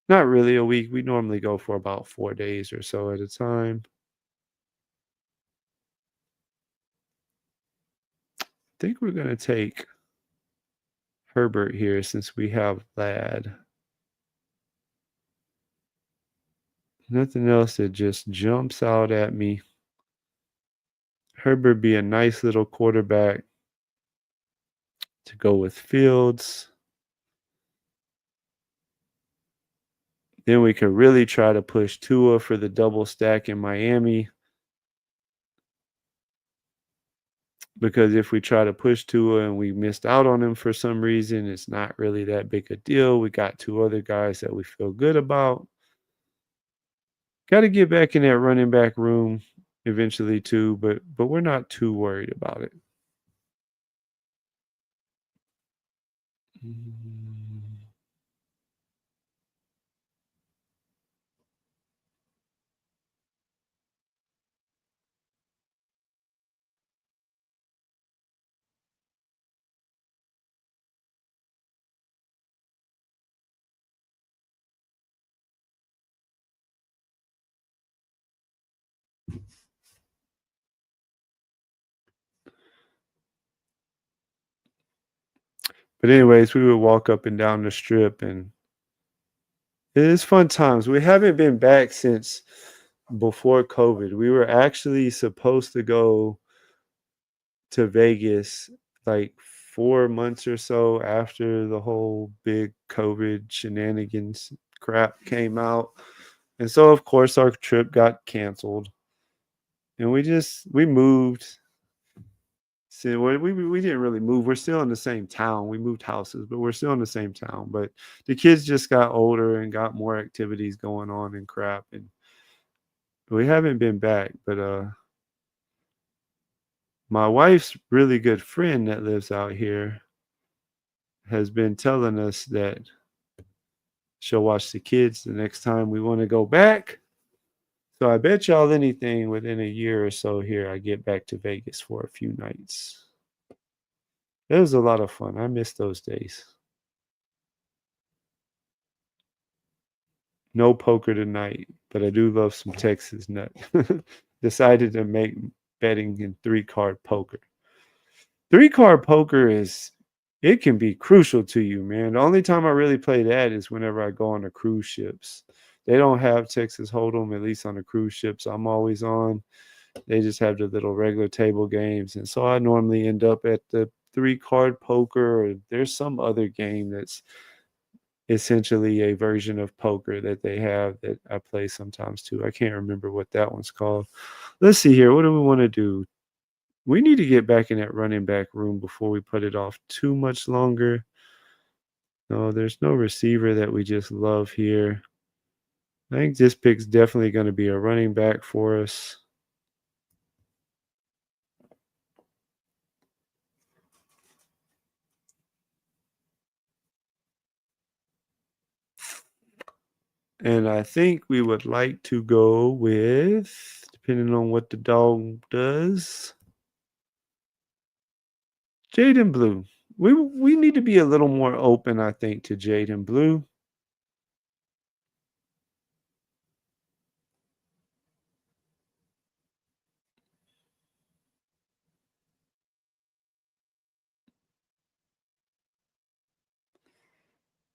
Not really a week. We normally go for about 4 days or so at a time. I think we're gonna take Herbert here since we have Lad. Nothing else that just jumps out at me. Herbert be a nice little quarterback to go with Fields. Then we could really try to push Tua for the double stack in Miami. Because if we try to push Tua and we missed out on him for some reason, it's not really that big a deal. We got 2 other guys that we feel good about. Got to get back in that running back room eventually too, but we're not too worried about it. Mm. But anyways, we would walk up and down the strip and it is fun times. We haven't been back since before COVID. We were actually supposed to go to Vegas like 4 months or so after the whole big COVID shenanigans crap came out. And so of course our trip got canceled. And we moved. See, we didn't really move. We're still in the same town. We moved houses, but we're still in the same town. But the kids just got older and got more activities going on and crap. And we haven't been back. But my wife's really good friend that lives out here has been telling us that she'll watch the kids the next time we want to go back. So I bet y'all anything within a year or so here, I get back to Vegas for a few nights. It was a lot of fun. I miss those days. No poker tonight, but I do love some Texas nut. Decided to make betting in 3-card poker. 3-card poker it can be crucial to you, man. The only time I really play that is whenever I go on the cruise ships. They don't have Texas Hold'em, at least on the cruise ships I'm always on. They just have the little regular table games. And so I normally end up at the 3-card poker, or there's some other game that's essentially a version of poker that they have that I play sometimes too. I can't remember what that one's called. Let's see here. What do we want to do? We need to get back in that running back room before we put it off too much longer. No, there's no receiver that we just love here. I think this pick's definitely going to be a running back for us. And I think we would like to go with, depending on what the dog does, Jaden Blue. We need to be a little more open, I think, to Jaden Blue.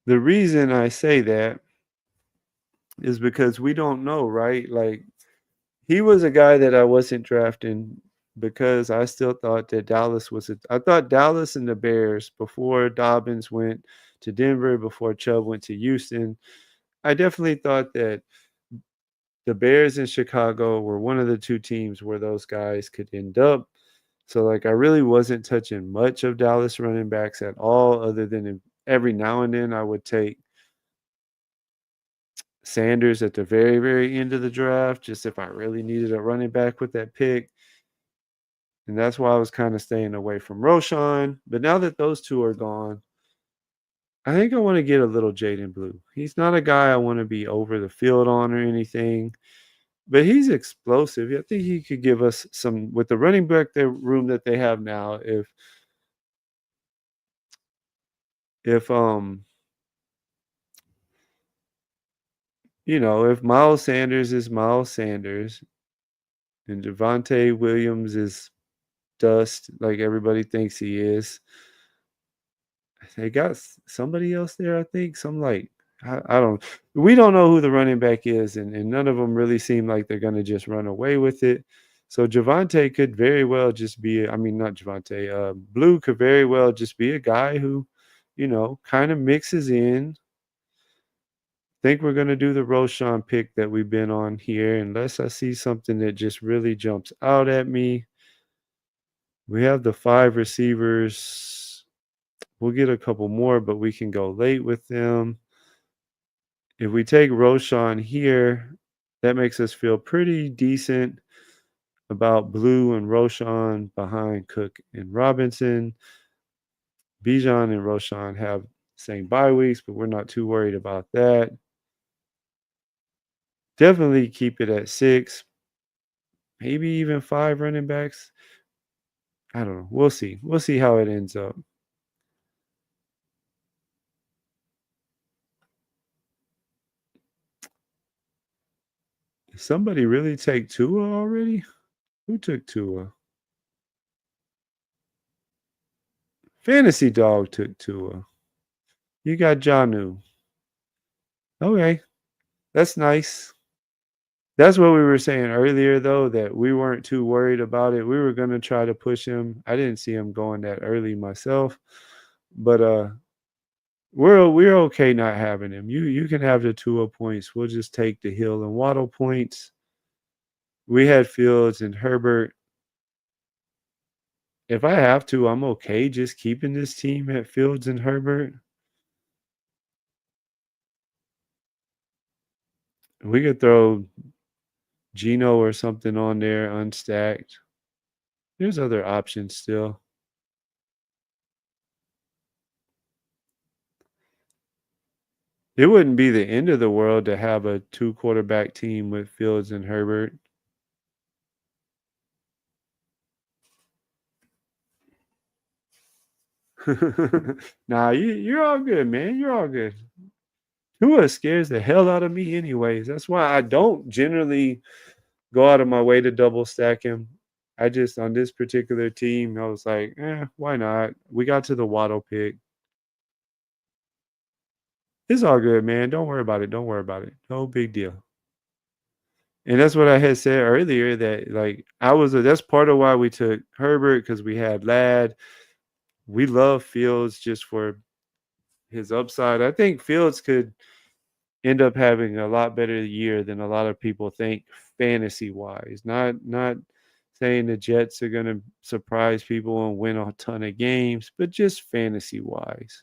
The reason I say that is because we don't know, right? Like he was a guy that I wasn't drafting because I still thought that Dallas was I thought Dallas and the Bears before Dobbins went to Denver, before Chubb went to Houston. I definitely thought that The Bears and Chicago were one of the two teams where those guys could end up. So, like, I really wasn't touching much of Dallas running backs at all, other than every now and then I would take Sanders at the very, very end of the draft, just if I really needed a running back with that pick. And that's why I was kind of staying away from Roshan. But now that those two are gone, I think I want to get a little Jaden Blue. He's not a guy I want to be over the field on or anything, but he's explosive. I think he could give us some with the running back room that they have now. If if Miles Sanders is Miles Sanders and Javonte Williams is dust like everybody thinks he is, they got somebody else there, I think. Some like I don't. We don't know who the running back is, and none of them really seem like they're gonna just run away with it. So Javante could very well just be. I mean, not Javante. Blue could very well just be a guy who, kind of mixes in. Think we're gonna do the Roshan pick that we've been on here, unless I see something that just really jumps out at me. We have the 5 receivers. We'll get a couple more, but we can go late with them. If we take Roshan here, that makes us feel pretty decent about Blue and Roshan behind Cook and Robinson. Bijan and Roshan have same bye weeks, but we're not too worried about that. Definitely keep it at 6, maybe even 5 running backs. I don't know. We'll see. We'll see how it ends up. Did somebody really take Tua already? Who took Tua? Fantasy Dog took Tua. You got Janu. Okay, that's nice. That's what we were saying earlier, though, that we weren't too worried about it. We were gonna try to push him. I didn't see him going that early myself, but we're okay not having him. You can have the 2 points. We'll just take the Hill and Waddle points. We had Fields and Herbert. If I have to, I'm okay just keeping this team at Fields and Herbert. We could throw Geno or something on there unstacked. There's other options still. It wouldn't be the end of the world to have a 2 quarterback team with Fields and Herbert. Nah, you're all good, man. You're all good. Tua scares the hell out of me, anyways. That's why I don't generally go out of my way to double stack him. I just on this particular team, I was like, why not? We got to the Waddle pick. It's all good, man. Don't worry about it. Don't worry about it. No big deal. And that's what I had said earlier that like that's part of why we took Herbert because we had Ladd. We love Fields just for his upside. I think Fields could end up having a lot better year than a lot of people think fantasy wise. Not saying the Jets are gonna surprise people and win a ton of games, but just fantasy wise.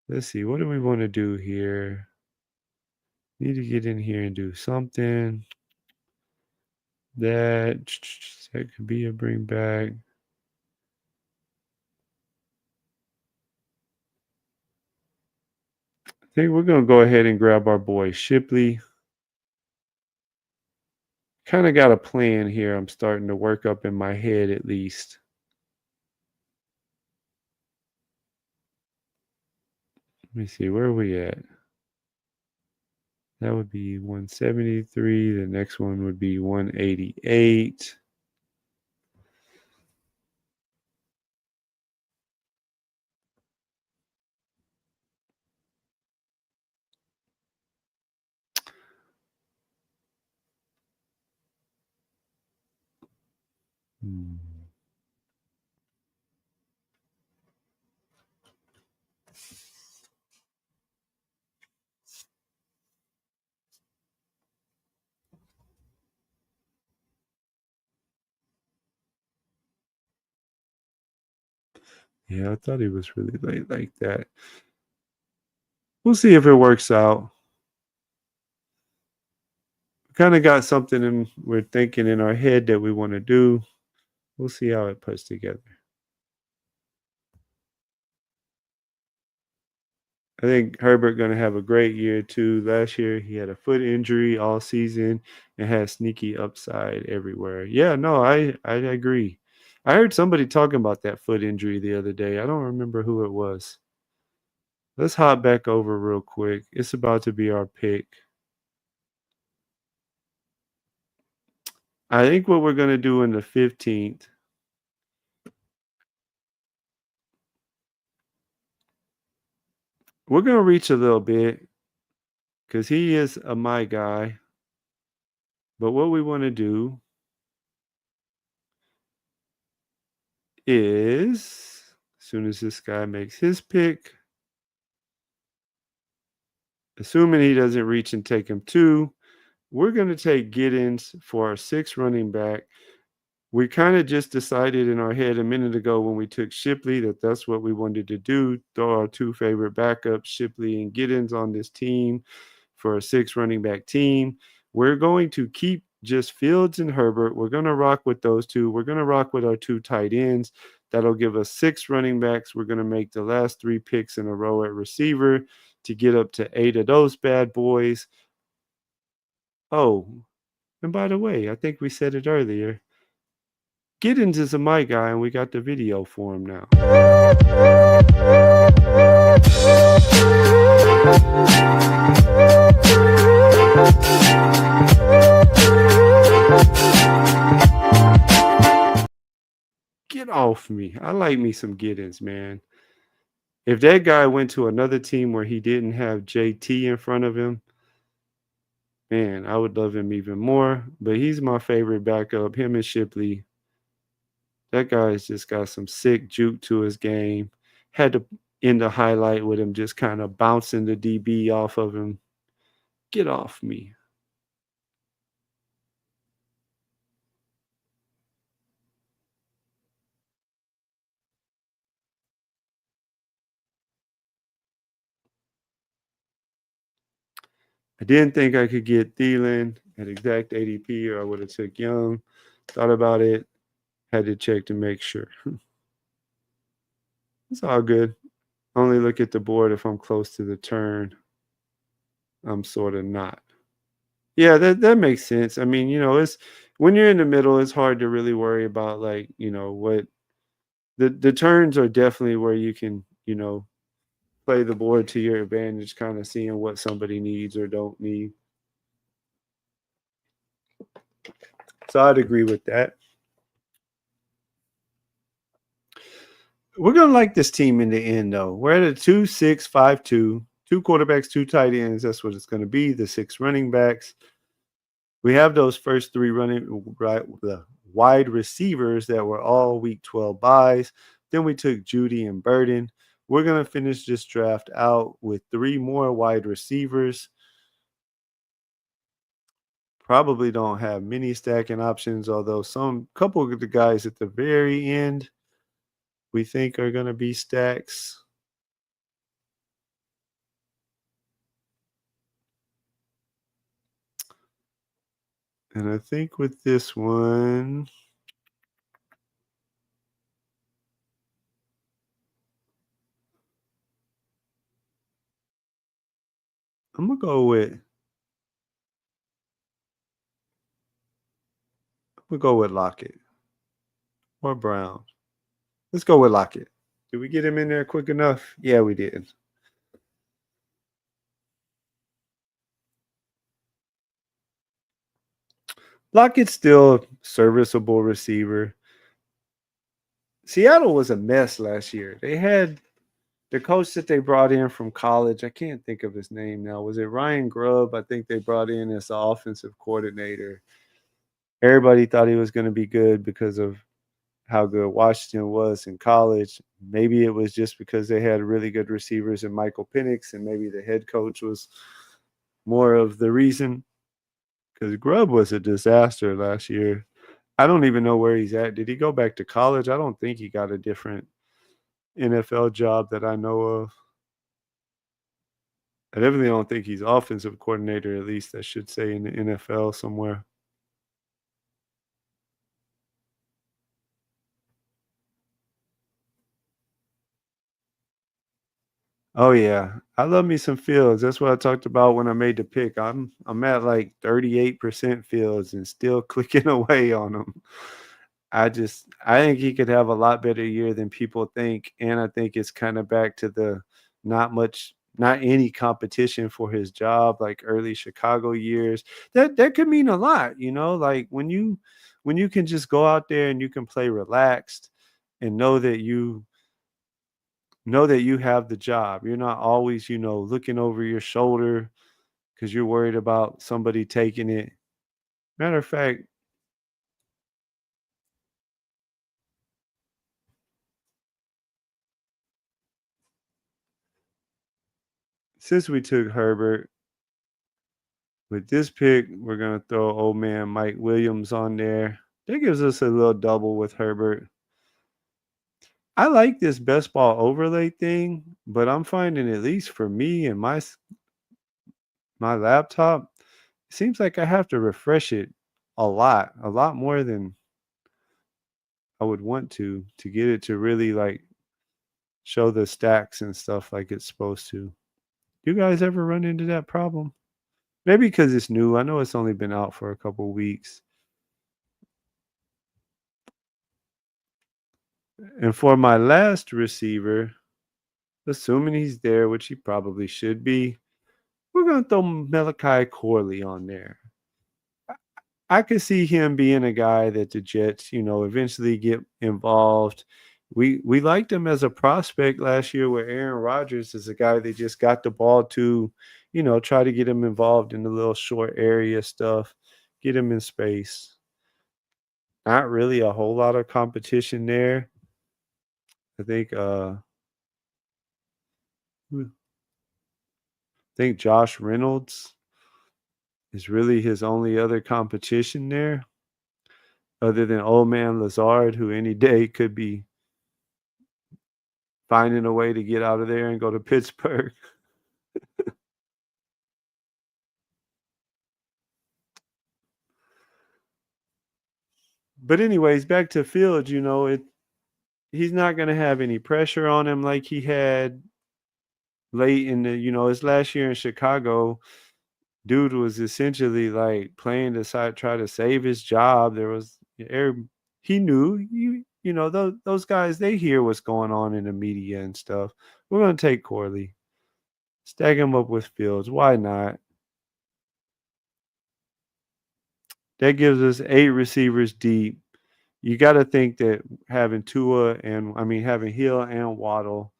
Let's see, what do we want to do here? Need to get in here and do something. That could be a bring back. I think we're gonna go ahead and grab our boy Shipley. Kind of got a plan here. I'm starting to work up in my head at least. Let me see, where are we at? That would be 173. The next one would be 188. Hmm. Yeah, I thought he was really late like that. We'll see if it works out. Kind of got something in we're thinking in our head that we want to do. We'll see how it puts together. I think Herbert gonna have a great year too. Last year he had a foot injury all season and had sneaky upside everywhere. Yeah, no, I agree. I heard somebody talking about that foot injury the other day. I don't remember who it was. Let's hop back over real quick. It's about to be our pick. I think what we're gonna do in the 15th, we're gonna reach a little bit because he is a my guy. But what we want to do is, as soon as this guy makes his pick, assuming he doesn't reach and take him two, we're going to take Giddens for our sixth running back. We kind of just decided in our head a minute ago when we took Shipley that that's what we wanted to do. Throw our two favorite backups, Shipley and Giddens, on this team for a six running back team. We're going to keep just Fields and Herbert. We're going to rock with those two. We're going to rock with our two tight ends. That'll give us six running backs. We're going to make the last three picks in a row at receiver to get up to eight of those bad boys. Oh, and by the way, I think we said it earlier. Giddens is a my guy, and we got the video for him now. Get off me. I like me some Giddens, man. If that guy went to another team where he didn't have JT in front of him, man, I would love him even more. But he's my favorite backup. Him and Shipley. That guy's just got some sick juke to his game. Had to end the highlight with him just kind of bouncing the DB off of him. Get off me. I didn't think I could get Thielen at exact ADP, or I would have took Young. Thought about it. Had to check to make sure. It's all good. Only look at the board if I'm close to the turn. I'm sort of not. Yeah, that makes sense. I mean, it's when you're in the middle, it's hard to really worry about like, what the turns are definitely where you can, play the board to your advantage, kind of seeing what somebody needs or don't need. So I'd agree with that. We're gonna like this team in the end, though. We're at a 2-6-5-2, two quarterbacks, two tight ends. That's what it's going to be. The six running backs. We have those first three the wide receivers that were all Week 12 buys. Then we took Judy and Burden. We're gonna finish this draft out with three more wide receivers. Probably don't have many stacking options, although some couple of the guys at the very end we think are going to be stacks. And I think with this one, I'm gonna go with Lockett or Brown. Let's go with Lockett. Did we get him in there quick enough? Yeah, we did. Lockett's still a serviceable receiver. Seattle was a mess last year. They had the coach that they brought in from college. I can't think of his name now. Was it Ryan Grubb? I think they brought in as the offensive coordinator. Everybody thought he was going to be good because of how good Washington was in college. Maybe it was just because they had really good receivers in Michael Penix, and maybe the head coach was more of the reason. Because Grubb was a disaster last year. I don't even know where he's at. Did he go back to college? I don't think he got a different NFL job that I know of. I definitely don't think he's offensive coordinator, at least I should say in the NFL somewhere. Oh yeah, I love me some Fields. That's what I talked about when I made the pick. I'm at like 38% Fields and still clicking away on him. I think he could have a lot better year than people think, and I think it's kind of back to the not any competition for his job like early Chicago years. That could mean a lot, like when you can just go out there and you can play relaxed and know that you have the job. You're not always, looking over your shoulder because you're worried about somebody taking it. Matter of fact, since we took Herbert, with this pick, we're gonna throw old man Mike Williams on there. That gives us a little double with Herbert. I like this best ball overlay thing, but I'm finding at least for me and my laptop, it seems like I have to refresh it a lot more than I would want to get it to really like show the stacks and stuff like it's supposed to. You guys ever run into that problem? Maybe because it's new. I know it's only been out for a couple weeks. And for my last receiver, assuming he's there, which he probably should be, we're going to throw Malachi Corley on there. I could see him being a guy that the Jets, eventually get involved. We liked him as a prospect last year where Aaron Rodgers is a guy they just got the ball to, try to get him involved in the little short area stuff, get him in space. Not really a whole lot of competition there. I think Josh Reynolds is really his only other competition there, other than old man Lazard, who any day could be finding a way to get out of there and go to Pittsburgh. But anyways, back to Fields, he's not gonna have any pressure on him like he had late in his last year in Chicago. Dude was essentially like playing to try to save his job. He knew those guys, they hear what's going on in the media and stuff. We're gonna take Corley, stack him up with Fields. Why not? That gives us 8 receivers deep. You got to think that having Hill and Waddle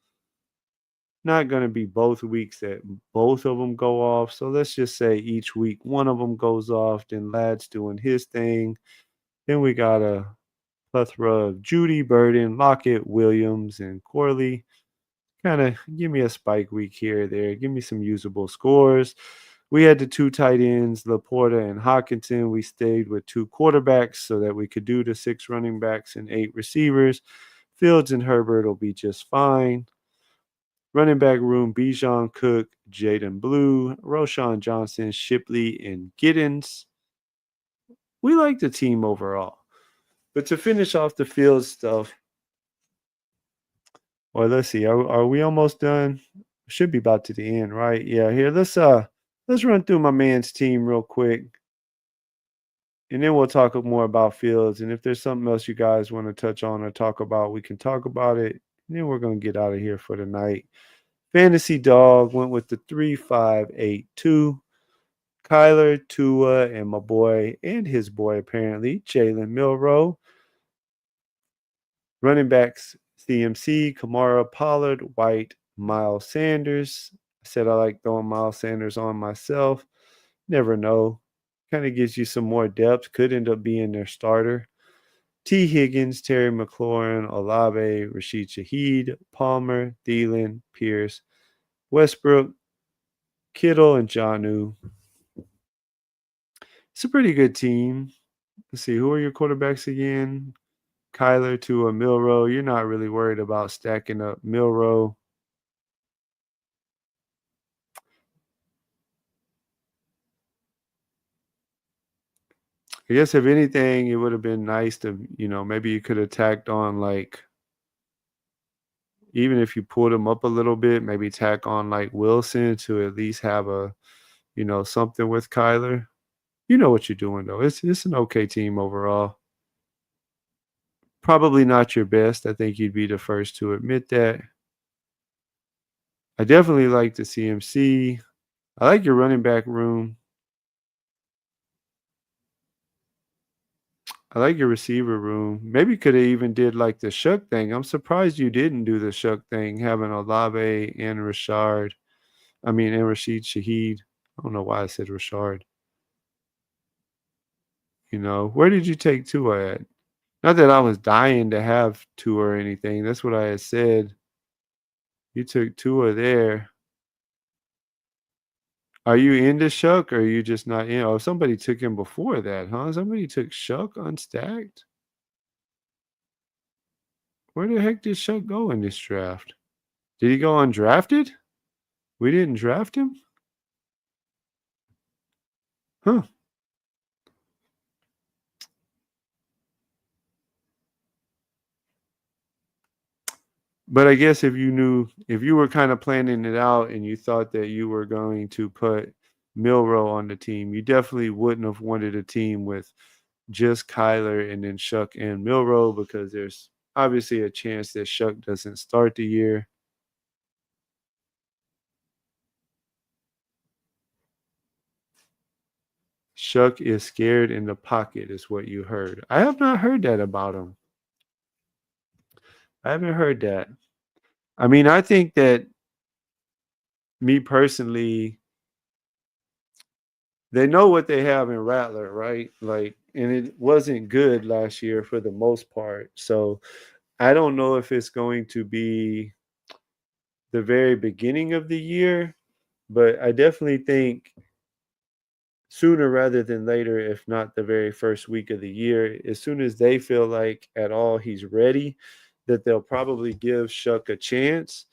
not going to be both weeks that both of them go off. So let's just say each week one of them goes off. Then Lad's doing his thing. Then we got a plethora of Judy, Burden, Lockett, Williams, and Corley. Kind of give me a spike week here or there. Give me some usable scores. We had the 2 tight ends, Laporta and Hawkinson. We stayed with 2 quarterbacks so that we could do the 6 running backs and 8 receivers. Fields and Herbert will be just fine. Running back room, Bijan Cook, Jaden Blue, Roshan Johnson, Shipley, and Giddens. We like the team overall. But to finish off the field stuff, or let's see, are we almost done? Should be about to the end, right? Yeah, here let's run through my man's team real quick. And then we'll talk more about Fields. And if there's something else you guys want to touch on or talk about, we can talk about it. And then we're gonna get out of here for the night. Fantasy Dog went with the 3-5-8-2. Kyler, Tua, and my boy and his boy apparently, Jalen Milrow. Running backs, CMC, Kamara, Pollard, White, Miles Sanders. I said I like throwing Miles Sanders on myself. Never know. Kind of gives you some more depth. Could end up being their starter. T. Higgins, Terry McLaurin, Olave, Rashid Shaheed, Palmer, Thielen, Pierce, Westbrook, Kittle, and Jonnu. It's a pretty good team. Let's see, who are your quarterbacks again? Kyler to a Milrow. You're not really worried about stacking up Milrow. I guess if anything, it would have been nice to, maybe you could have tacked on like, even if you pulled him up a little bit, maybe tack on like Wilson to at least have a, something with Kyler. You know what you're doing though. It's an okay team overall. Probably not your best. I think you'd be the first to admit that. I definitely like the CMC. I like your running back room. I like your receiver room. Maybe could have even did like the Shuck thing. I'm surprised you didn't do the Shuck thing, having Olave and Rashard. I mean, and Rashid Shaheed. I don't know why I said Rashard. Where did you take Tua at? Not that I was dying to have Tua or anything. That's what I had said. You took Tua there. Are you into Shuck or are you just not in? Oh, somebody took him before that, huh? Somebody took Shuck unstacked? Where the heck did Shuck go in this draft? Did he go undrafted? We didn't draft him? Huh. But I guess if you were kind of planning it out and you thought that you were going to put Milrow on the team, you definitely wouldn't have wanted a team with just Kyler and then Shuck and Milrow because there's obviously a chance that Shuck doesn't start the year. Shuck is scared in the pocket, is what you heard. I have not heard that about him. I haven't heard that. I mean, I think that me personally, they know what they have in Rattler, right? Like, and it wasn't good last year for the most part. So I don't know if it's going to be the very beginning of the year, but I definitely think sooner rather than later, if not the very first week of the year, as soon as they feel like at all he's ready, that they'll probably give Shuck a chance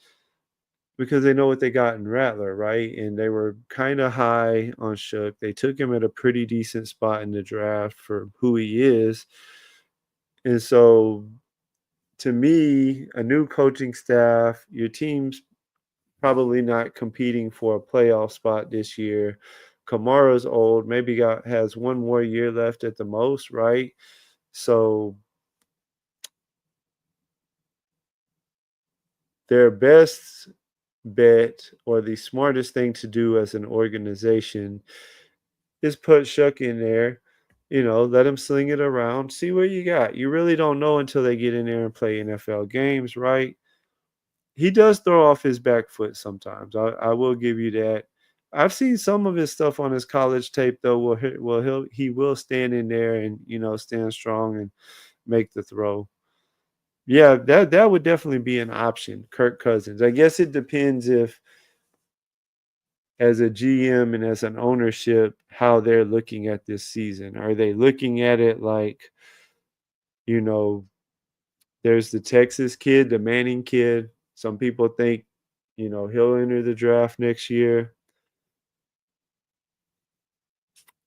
because they know what they got in Rattler, right? And they were kind of high on Shuck. They took him at a pretty decent spot in the draft for who he is. And so to me, a new coaching staff, your team's probably not competing for a playoff spot this year. Kamara's old, maybe has one more year left at the most, right? So their best bet or the smartest thing to do as an organization is put Shuck in there, let him sling it around, see what you got. You really don't know until they get in there and play NFL games, right? He does throw off his back foot sometimes. I will give you that. I've seen some of his stuff on his college tape though. He will stand in there and stand strong and make the throw. Yeah, that would definitely be an option. Kirk Cousins. I guess it depends if as a GM and as an ownership how they're looking at this season. Are they looking at it like, you know, there's the Texas kid, the Manning kid. Some people think, he'll enter the draft next year.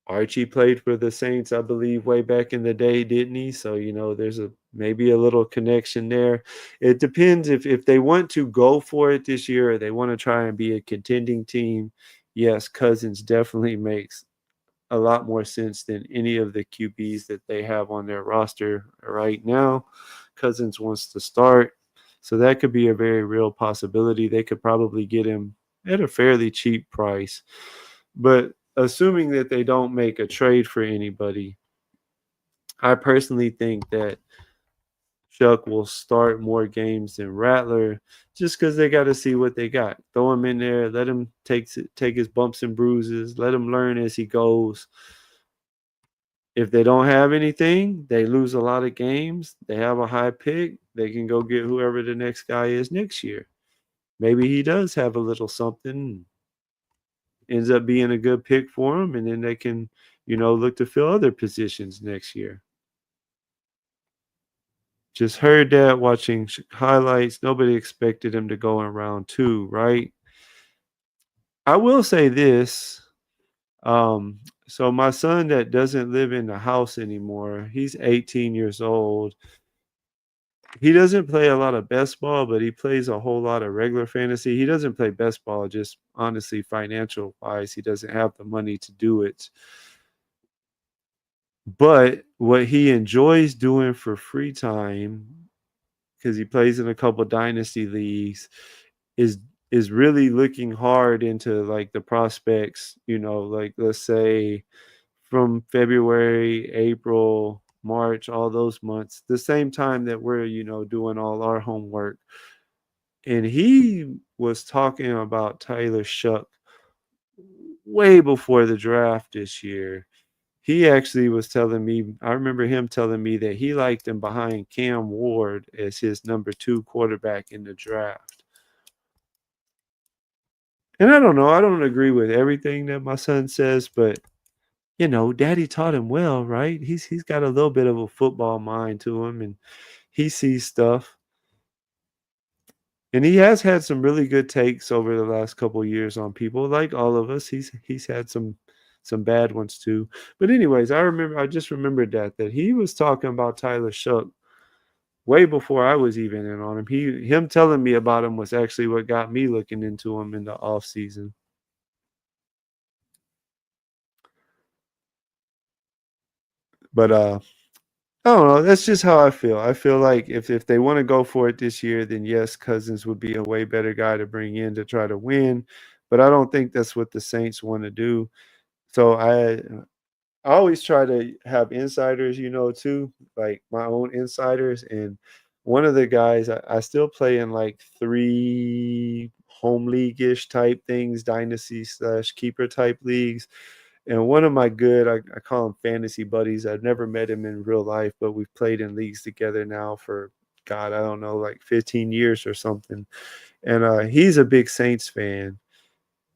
Archie played for the Saints, I believe, way back in the day, didn't he? So, there's maybe a little connection there. It depends if they want to go for it this year or they want to try and be a contending team. Yes, Cousins definitely makes a lot more sense than any of the QBs that they have on their roster right now. Cousins wants to start. So that could be a very real possibility. They could probably get him at a fairly cheap price. But assuming that they don't make a trade for anybody, I personally think that Chuck will start more games than Rattler just because they got to see what they got. Throw him in there, let him take his bumps and bruises, let him learn as he goes. If they don't have anything, they lose a lot of games. They have a high pick. They can go get whoever the next guy is next year. Maybe he does have a little something, ends up being a good pick for them, and then they can, look to fill other positions next year. Just heard that watching highlights. Nobody expected him to go in round two, right? I will say this. Um, so my son that doesn't live in the house anymore, he's 18 years old. He doesn't play a lot of best ball, but he plays a whole lot of regular fantasy. He doesn't play best ball, just honestly, financial wise, he doesn't have the money to do it. But what he enjoys doing for free time, because he plays in a couple dynasty leagues, is is really looking hard into like the prospects, like let's say from February, April, March, all those months, the same time that we're, doing all our homework. And he was talking about Tyler Shuck way before the draft this year. He actually was telling me, I remember him telling me that he liked him behind Cam Ward as his number two quarterback in the draft. And I don't know, I don't agree with everything that my son says, but daddy taught him well, right? He's got a little bit of a football mind to him and he sees stuff. And he has had some really good takes over the last couple of years on people, like all of us. He's had some bad ones too. But anyways, I just remembered that he was talking about Tyler Shuck way before I was even in on him. Him telling me about him was actually what got me looking into him in the off season. But I don't know. That's just how I feel. I feel like if they want to go for it this year, then yes, Cousins would be a way better guy to bring in to try to win. But I don't think that's what the Saints want to do. So I always try to have insiders, too, like my own insiders. And one of the guys I still play in like three home league-ish type things, dynasty slash keeper type leagues. And one of my I call him fantasy buddies. I've never met him in real life, but we've played in leagues together now for God, I don't know, like 15 years or something. And he's a big Saints fan.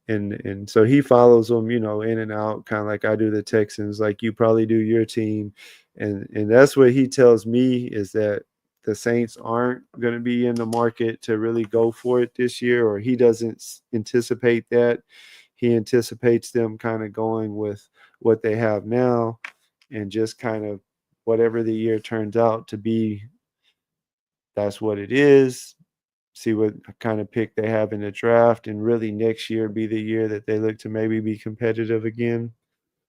And so he follows them, in and out, kind of like I do the Texans, like you probably do your team. And that's what he tells me is that the Saints aren't going to be in the market to really go for it this year, or he doesn't anticipate that. He anticipates them kind of going with what they have now and just kind of whatever the year turns out to be, that's what it is. See what kind of pick they have in the draft, and really next year be the year that they look to maybe be competitive again.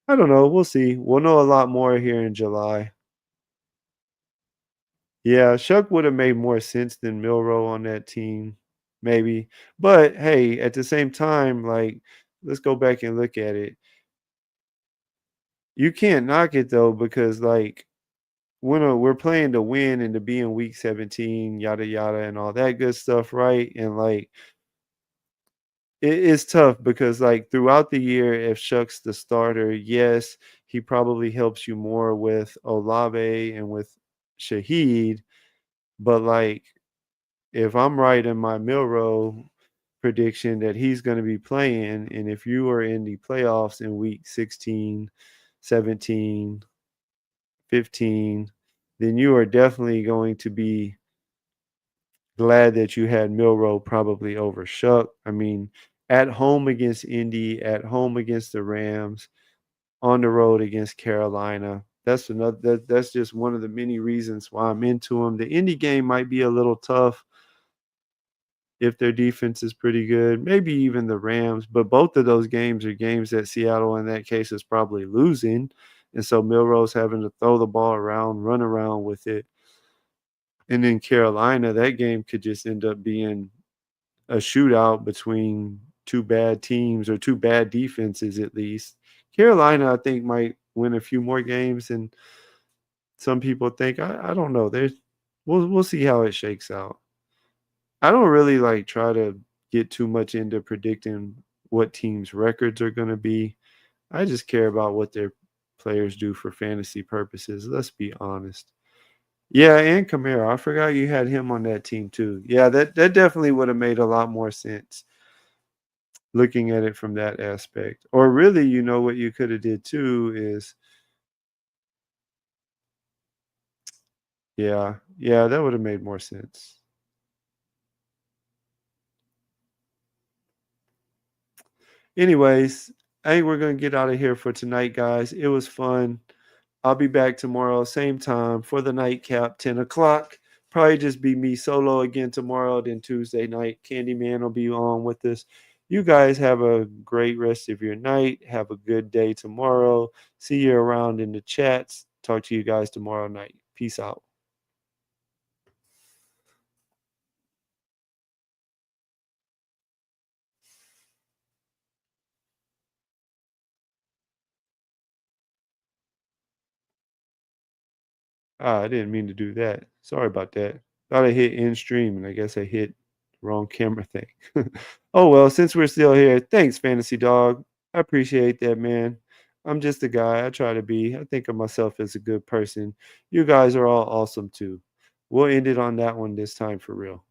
I don't know. We'll see. We'll know a lot more here in July. Yeah, Shuck would have made more sense than Milrow on that team, maybe. But hey, at the same time, like, let's go back and look at it. You can't knock it though, because like we're playing to win and to be in week 17, yada yada, and all that good stuff, right? And like it is tough because, like, throughout the year, if Shuck's the starter, yes, he probably helps you more with Olave and with Shaheed. But, like, if I'm right in my Milrow prediction that he's going to be playing, and if you are in the playoffs in week 16, 17, 15, then you are definitely going to be glad that you had Milrow probably over Shuck. I mean, at home against Indy, at home against the Rams, on the road against Carolina. That's just one of the many reasons why I'm into them. The Indy game might be a little tough if their defense is pretty good, maybe even the Rams, but both of those games are games that Seattle in that case is probably losing. And so Milrow's having to throw the ball around, run around with it. And in Carolina, that game could just end up being a shootout between two bad teams or two bad defenses at least. Carolina, I think, might win a few more games than some people think. I don't know. We'll see how it shakes out. I don't really like try to get too much into predicting what teams' records are going to be. I just care about what their players do for fantasy purposes. Let's be honest. Yeah, and Kamara. I forgot you had him on that team too. Yeah, that definitely would have made a lot more sense looking at it from that aspect. Or really, what you could have did too is Yeah. Yeah, that would have made more sense. Anyways, I think we're gonna get out of here for tonight, guys. It was fun. I'll be back tomorrow, same time for the nightcap, 10 o'clock. Probably just be me solo again tomorrow. Then Tuesday night, Candyman will be on with us. You guys have a great rest of your night. Have a good day tomorrow. See you around in the chats. Talk to you guys tomorrow night. Peace out. Ah, I didn't mean to do that. Sorry about that. Thought I hit end stream and I guess I hit the wrong camera thing. Oh well, since we're still here, thanks, Fantasy Dog. I appreciate that, man. I'm just a guy. I try to be. I think of myself as a good person. You guys are all awesome too. We'll end it on that one this time for real.